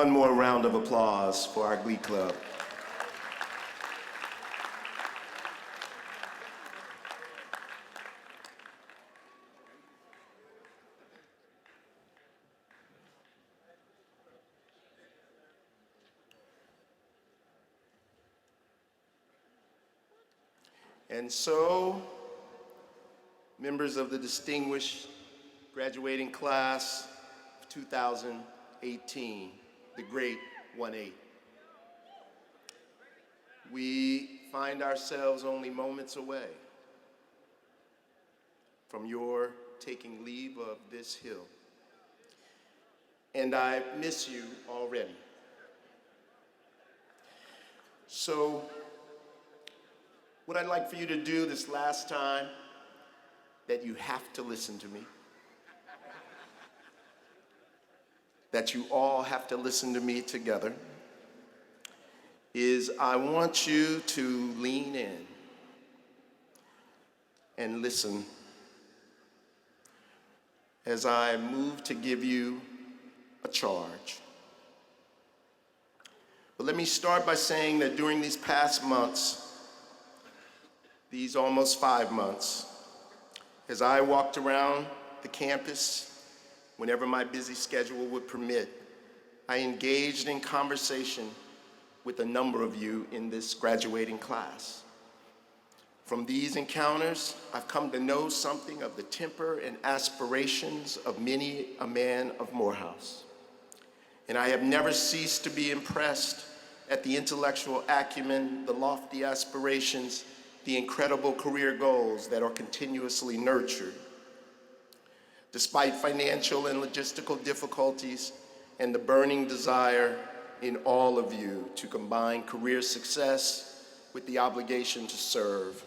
One more round of applause for our Glee Club. And so, members of the distinguished graduating class of 2018, the great 1-8, we find ourselves only moments away from your taking leave of this hill. And I miss you already. So, what I'd like for you to do this last time that you have to listen to me, that you all have to listen to me together, is I want you to lean in and listen as I move to give you a charge. But let me start by saying that during these past months, these almost 5 months, as I walked around the campus, whenever my busy schedule would permit, I engaged in conversation with a number of you in this graduating class. From these encounters, I've come to know something of the temper and aspirations of many a man of Morehouse. And I have never ceased to be impressed at the intellectual acumen, the lofty aspirations, the incredible career goals that are continuously nurtured. Despite financial and logistical difficulties and the burning desire in all of you to combine career success with the obligation to serve.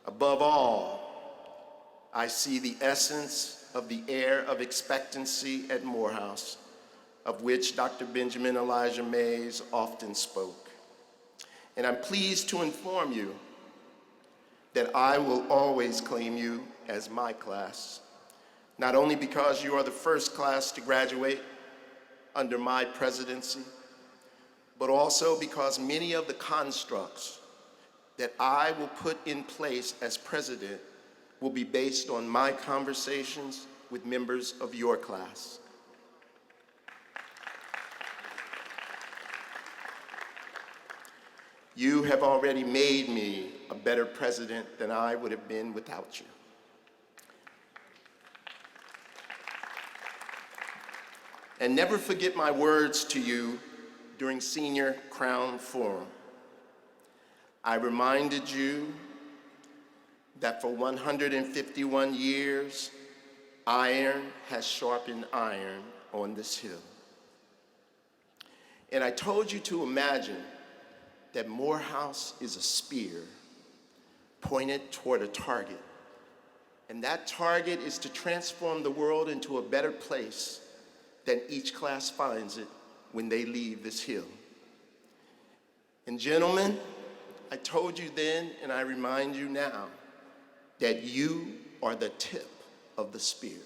Above all, I see the essence of the air of expectancy at Morehouse, of which Dr. Benjamin Elijah Mays often spoke. And I'm pleased to inform you that I will always claim you as my class, not only because you are the first class to graduate under my presidency, but also because many of the constructs that I will put in place as president will be based on my conversations with members of your class. You have already made me a better president than I would have been without you. And never forget my words to you during Senior Crown Forum. I reminded you that for 151 years, iron has sharpened iron on this hill. And I told you to imagine that Morehouse is a spear pointed toward a target. And that target is to transform the world into a better place than each class finds it when they leave this hill. And gentlemen, I told you then, and I remind you now, that you are the tip of the spear.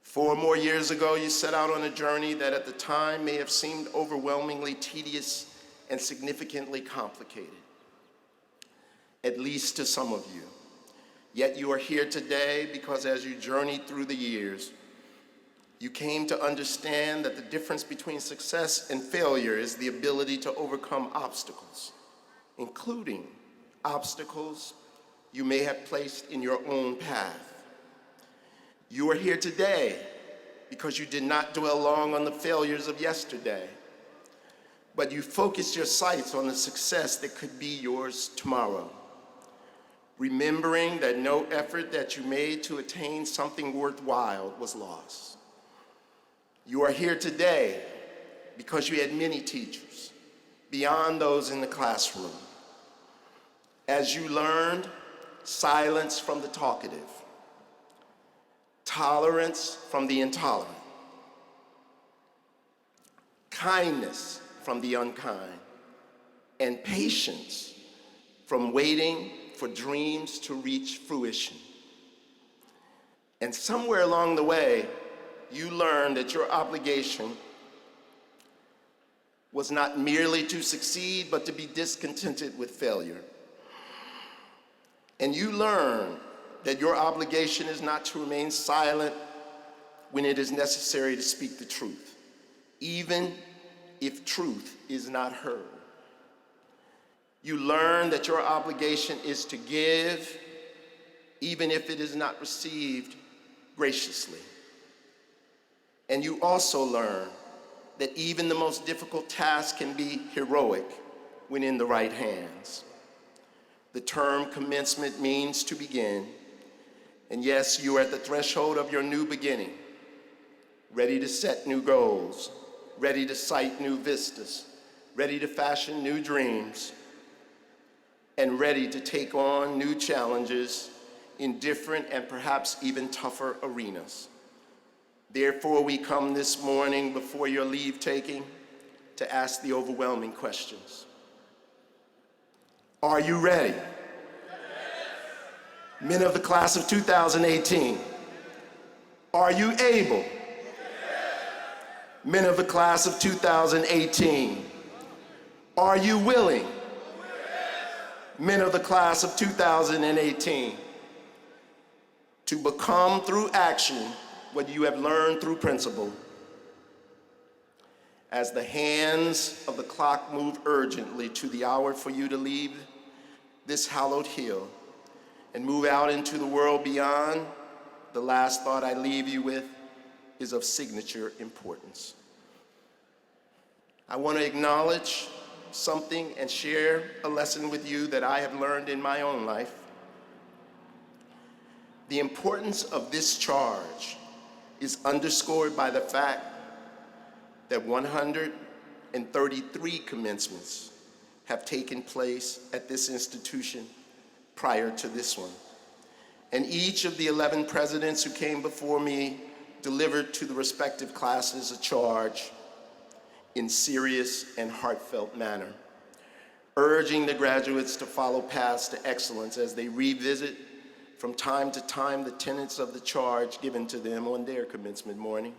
4 more years ago, you set out on a journey that at the time may have seemed overwhelmingly tedious and significantly complicated, at least to some of you. Yet you are here today because as you journeyed through the years, you came to understand that the difference between success and failure is the ability to overcome obstacles, including obstacles you may have placed in your own path. You are here today because you did not dwell long on the failures of yesterday, but you focused your sights on the success that could be yours tomorrow. Remembering that no effort that you made to attain something worthwhile was lost. You are here today because you had many teachers beyond those in the classroom. As you learned, silence from the talkative, tolerance from the intolerant, kindness from the unkind, and patience from waiting for dreams to reach fruition. And somewhere along the way, you learned that your obligation was not merely to succeed, but to be discontented with failure. And you learned that your obligation is not to remain silent when it is necessary to speak the truth, even if truth is not heard. You learn that your obligation is to give, even if it is not received graciously. And you also learn that even the most difficult task can be heroic when in the right hands. The term commencement means to begin. And yes, you are at the threshold of your new beginning, ready to set new goals, ready to sight new vistas, ready to fashion new dreams, and ready to take on new challenges in different and perhaps even tougher arenas. Therefore, we come this morning before your leave-taking to ask the overwhelming questions. Are you ready? Yes. Men of the class of 2018, are you able? Yes. Men of the class of 2018, are you willing? Yes. Men of the class of 2018, to become through action what you have learned through principle. As the hands of the clock move urgently to the hour for you to leave this hallowed hill and move out into the world beyond, the last thought I leave you with is of signature importance. I want to acknowledge something and share a lesson with you that I have learned in my own life. The importance of this charge is underscored by the fact that 133 commencements have taken place at this institution prior to this one. And each of the 11 presidents who came before me delivered to the respective classes a charge in serious and heartfelt manner, urging the graduates to follow paths to excellence as they revisit from time to time the tenets of the charge given to them on their commencement morning.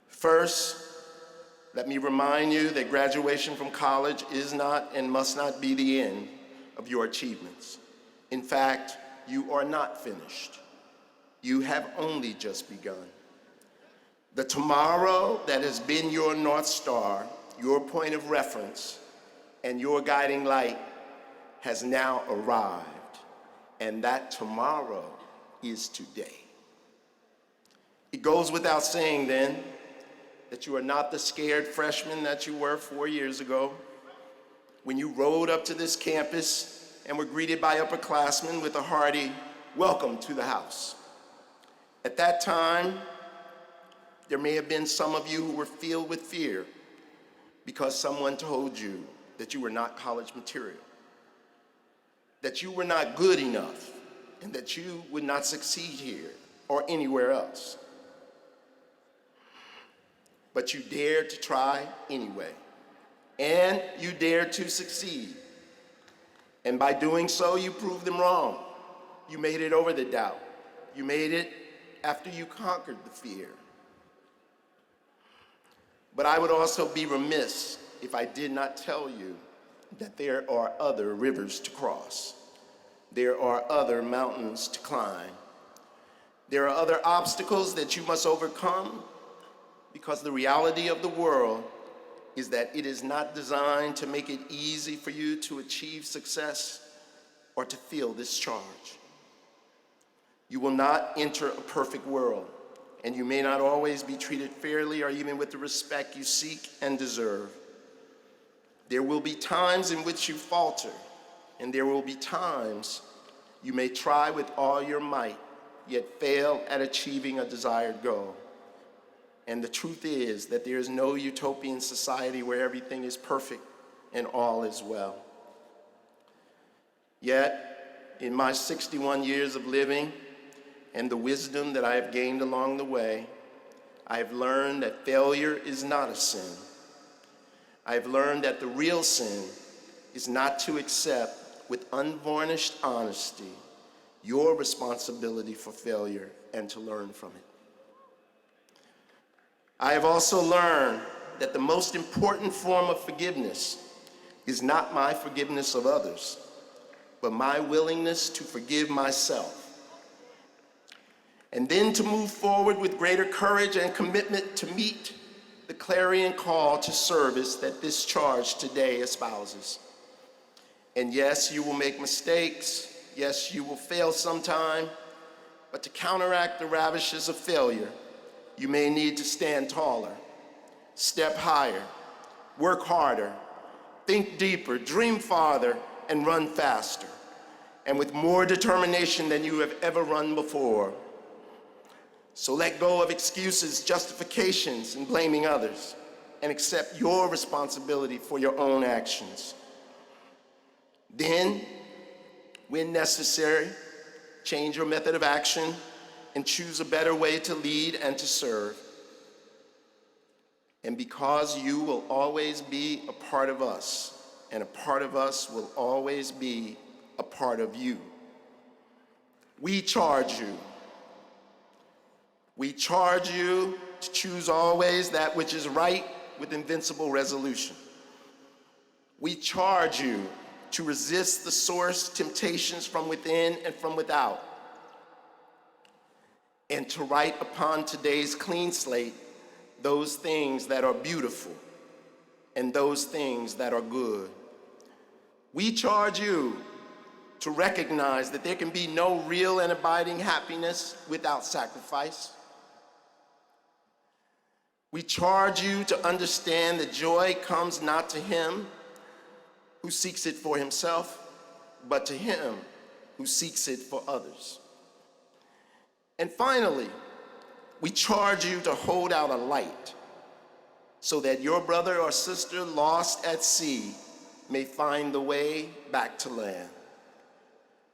First, let me remind you that graduation from college is not and must not be the end of your achievements. In fact, you are not finished. You have only just begun. The tomorrow that has been your North Star, your point of reference, and your guiding light has now arrived. And that tomorrow is today. It goes without saying then that you are not the scared freshman that you were 4 years ago when you rode up to this campus and were greeted by upperclassmen with a hearty welcome to the house. At that time, there may have been some of you who were filled with fear because someone told you that you were not college material, that you were not good enough, and that you would not succeed here or anywhere else. But you dared to try anyway, and you dared to succeed. And by doing so, you proved them wrong. You made it over the doubt. You made it after you conquered the fear. But I would also be remiss if I did not tell you that there are other rivers to cross. There are other mountains to climb. There are other obstacles that you must overcome, because the reality of the world is that it is not designed to make it easy for you to achieve success or to feel this charge. You will not enter a perfect world, and you may not always be treated fairly or even with the respect you seek and deserve. There will be times in which you falter, and there will be times you may try with all your might, yet fail at achieving a desired goal. And the truth is that there is no utopian society where everything is perfect and all is well. Yet, in my 61 years of living and the wisdom that I have gained along the way, I have learned that failure is not a sin. I have learned that the real sin is not to accept with unvarnished honesty your responsibility for failure and to learn from it. I have also learned that the most important form of forgiveness is not my forgiveness of others, but my willingness to forgive myself. And then to move forward with greater courage and commitment to meet the clarion call to service that this charge today espouses. And yes, you will make mistakes. Yes, you will fail sometime. But to counteract the ravages of failure, you may need to stand taller, step higher, work harder, think deeper, dream farther, and run faster, and with more determination than you have ever run before. So let go of excuses, justifications, and blaming others, and accept your responsibility for your own actions. Then, when necessary, change your method of action and choose a better way to lead and to serve. And because you will always be a part of us, and a part of us will always be a part of you, we charge you. We charge you to choose always that which is right with invincible resolution. We charge you to resist the source temptations from within and from without, and to write upon today's clean slate those things that are beautiful and those things that are good. We charge you to recognize that there can be no real and abiding happiness without sacrifice. We charge you to understand that joy comes not to him who seeks it for himself, but to him who seeks it for others. And finally, we charge you to hold out a light so that your brother or sister lost at sea may find the way back to land.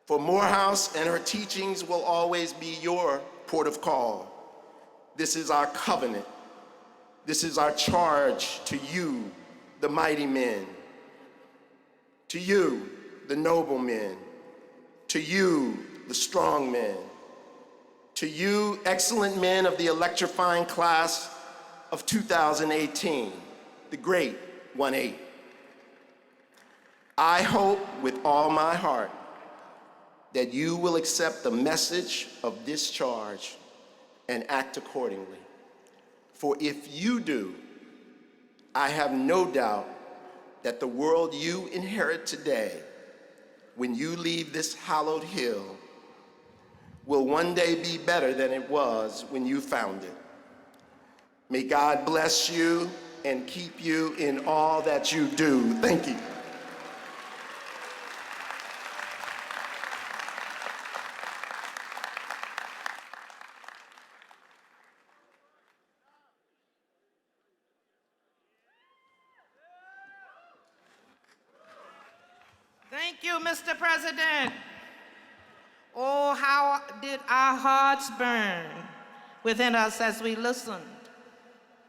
For Morehouse and her teachings will always be your port of call. This is our covenant. This is our charge to you, the mighty men, to you, the noble men, to you, the strong men, to you, excellent men of the electrifying class of 2018, the great 1-8. I hope with all my heart that you will accept the message of this charge and act accordingly. For if you do, I have no doubt that the world you inherit today, when you leave this hallowed hill, will one day be better than it was when you found it. May God bless you and keep you in all that you do. Thank you. Thank you, Mr. President. Oh, how did our hearts burn within us as we listened.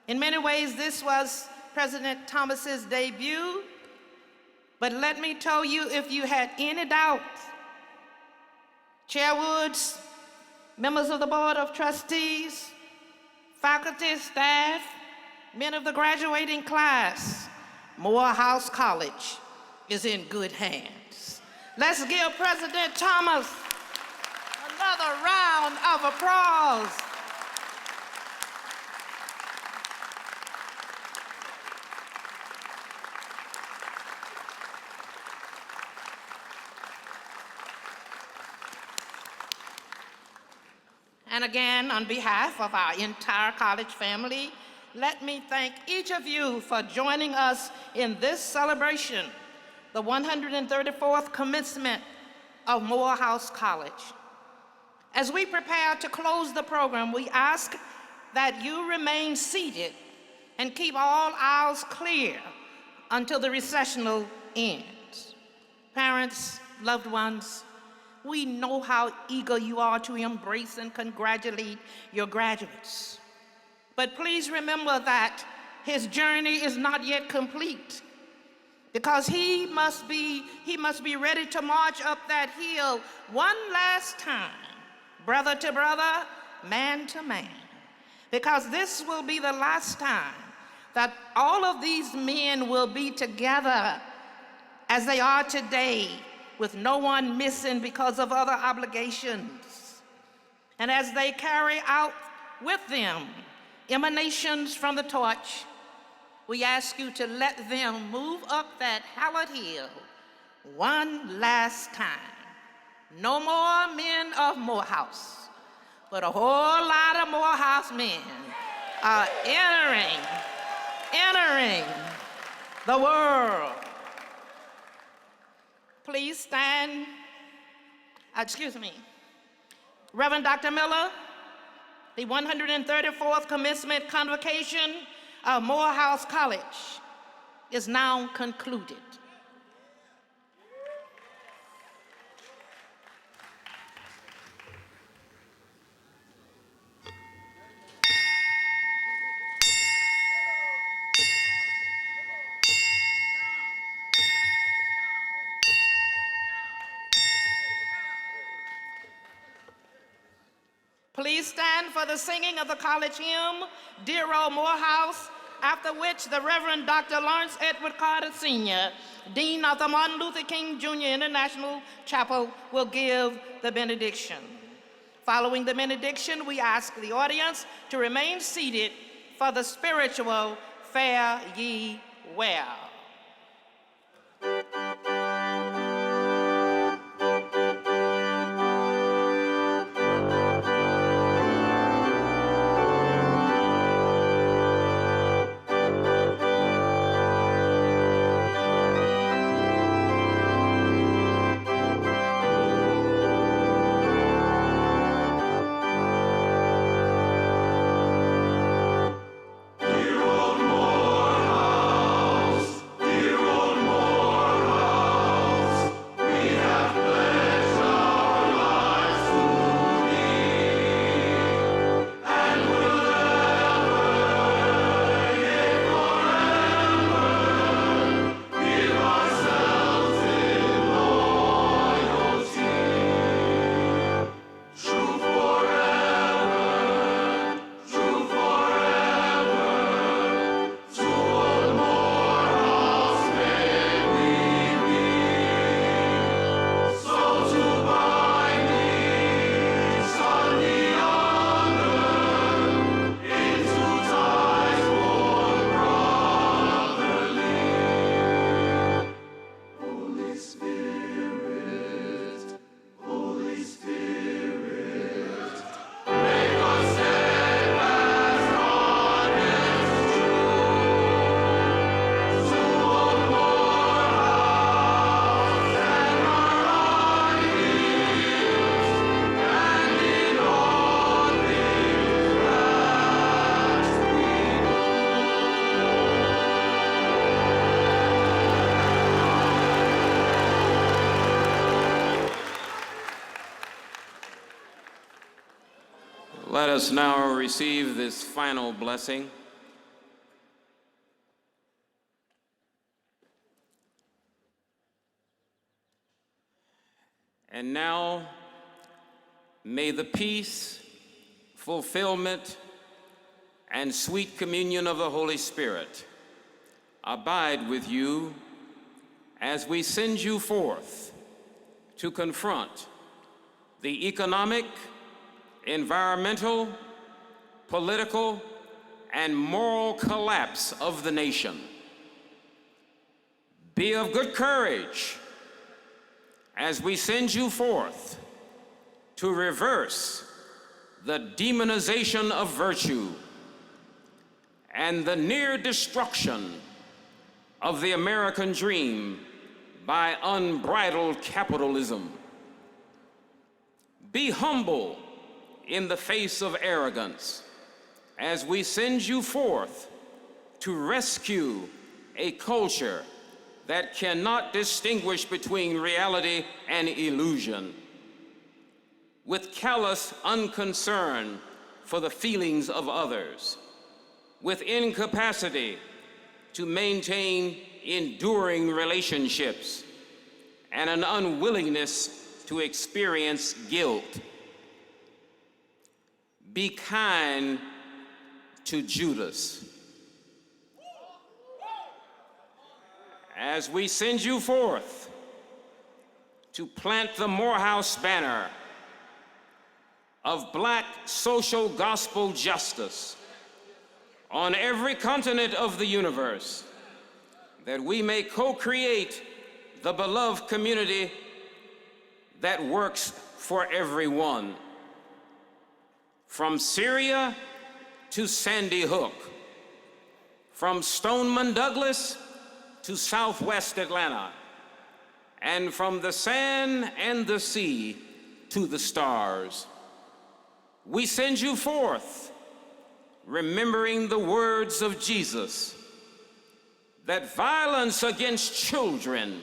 In many ways, this was President Thomas's debut, but let me tell you, if you had any doubt, Chair Woods, members of the Board of Trustees, faculty, staff, men of the graduating class, Morehouse College is in good hands. Let's give President Thomas another round of applause. And again, on behalf of our entire college family, let me thank each of you for joining us in this celebration, the 134th commencement of Morehouse College. As we prepare to close the program, we ask that you remain seated and keep all aisles clear until the recessional ends. Parents, loved ones, we know how eager you are to embrace and congratulate your graduates. But please remember that his journey is not yet complete, because he must be ready to march up that hill one last time, brother to brother, man to man. because this will be the last time that all of these men will be together as they are today, with no one missing because of other obligations. And as they carry out with them emanations from the torch, we ask you to let them move up that hallowed hill one last time. No more men of Morehouse, but a whole lot of Morehouse men are entering the world. Please stand. Excuse me. Reverend Dr. Miller, the 134th Commencement Convocation of Morehouse College is now concluded. Please stand for the singing of the college hymn, Dear Old Morehouse, after which the Reverend Dr. Lawrence Edward Carter Sr., Dean of the Martin Luther King Jr. International Chapel, will give the benediction. Following the benediction, we ask the audience to remain seated for the spiritual Fare Ye Well. Let us now receive this final blessing. And now, may the peace, fulfillment, and sweet communion of the Holy Spirit abide with you as we send you forth to confront the economic, environmental, political, and moral collapse of the nation. Be of good courage as we send you forth to reverse the demonization of virtue and the near destruction of the American dream by unbridled capitalism. Be humble in the face of arrogance as we send you forth to rescue a culture that cannot distinguish between reality and illusion, with callous unconcern for the feelings of others, with incapacity to maintain enduring relationships, and an unwillingness to experience guilt. Be kind to Judas. As we send you forth to plant the Morehouse banner of Black social gospel justice on every continent of the universe, that we may co-create the beloved community that works for everyone, from Syria to Sandy Hook, from Stoneman Douglas to Southwest Atlanta, and from the sand and the sea to the stars. We send you forth, remembering the words of Jesus, that violence against children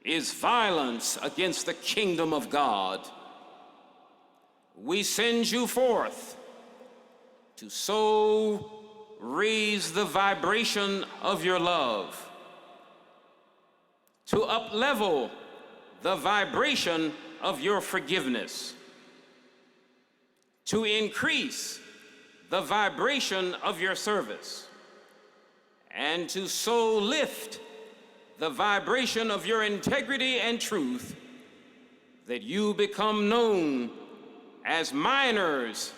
is violence against the kingdom of God. We send you forth to so raise the vibration of your love, to uplevel the vibration of your forgiveness, to increase the vibration of your service, and to so lift the vibration of your integrity and truth that you become known as miners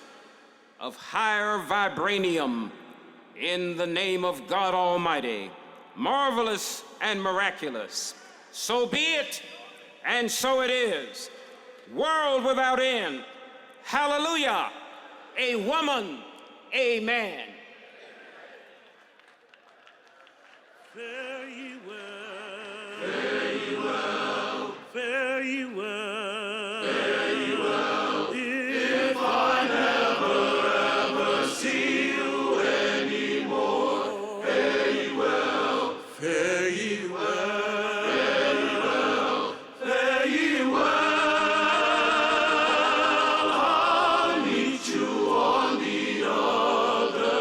of higher vibranium in the name of God Almighty, marvelous and miraculous. So be it, and so it is. World without end. Hallelujah. A woman. Amen. Fare ye well. Fare ye well. Fare ye well. Fare ye well. If I never ever see you anymore, fare ye well. Fare ye well. Fare ye well. Fare ye well. I'll meet you on the other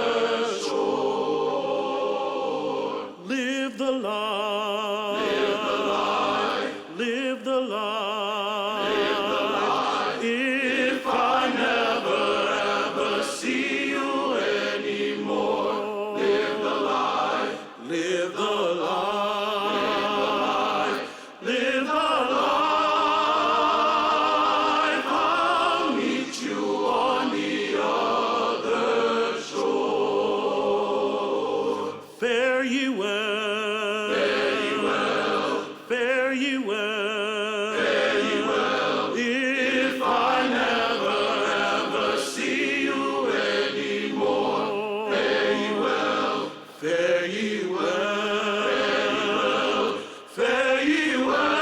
shore. Live the life. Live the life. Live the life. Live the life. If I never ever see you anymore, live the life. Live the life. Live the life. I'll meet you on the other shore. Fare ye well. Fare ye well. Fare ye well. Fare ye well. If I never ever see you anymore, fare ye well. Fare ye well. Fare ye well.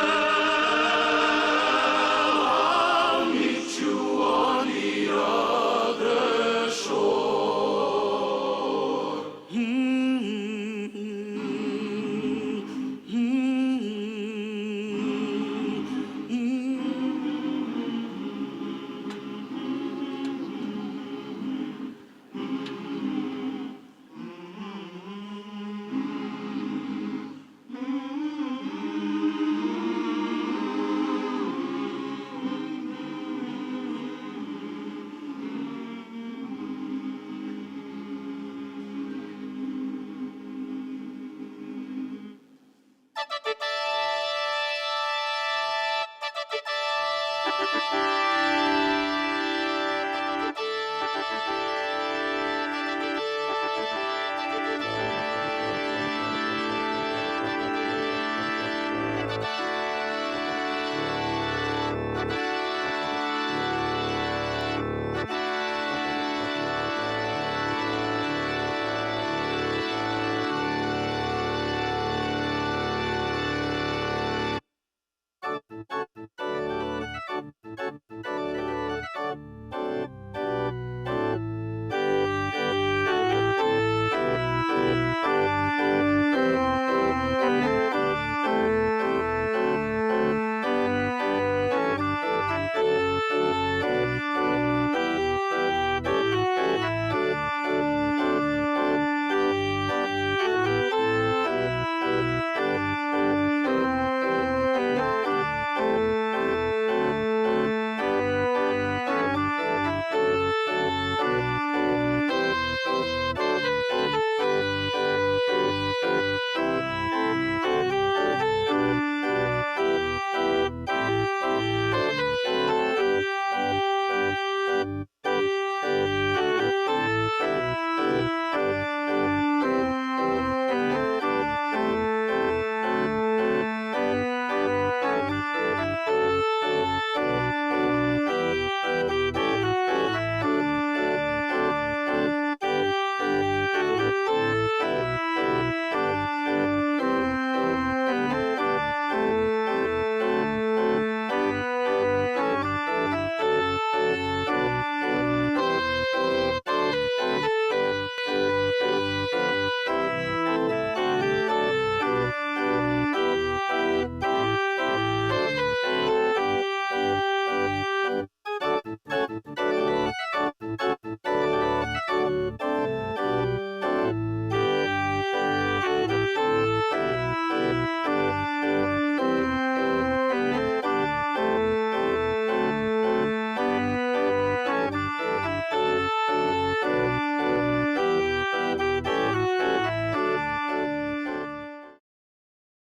I'll meet you on the other shore.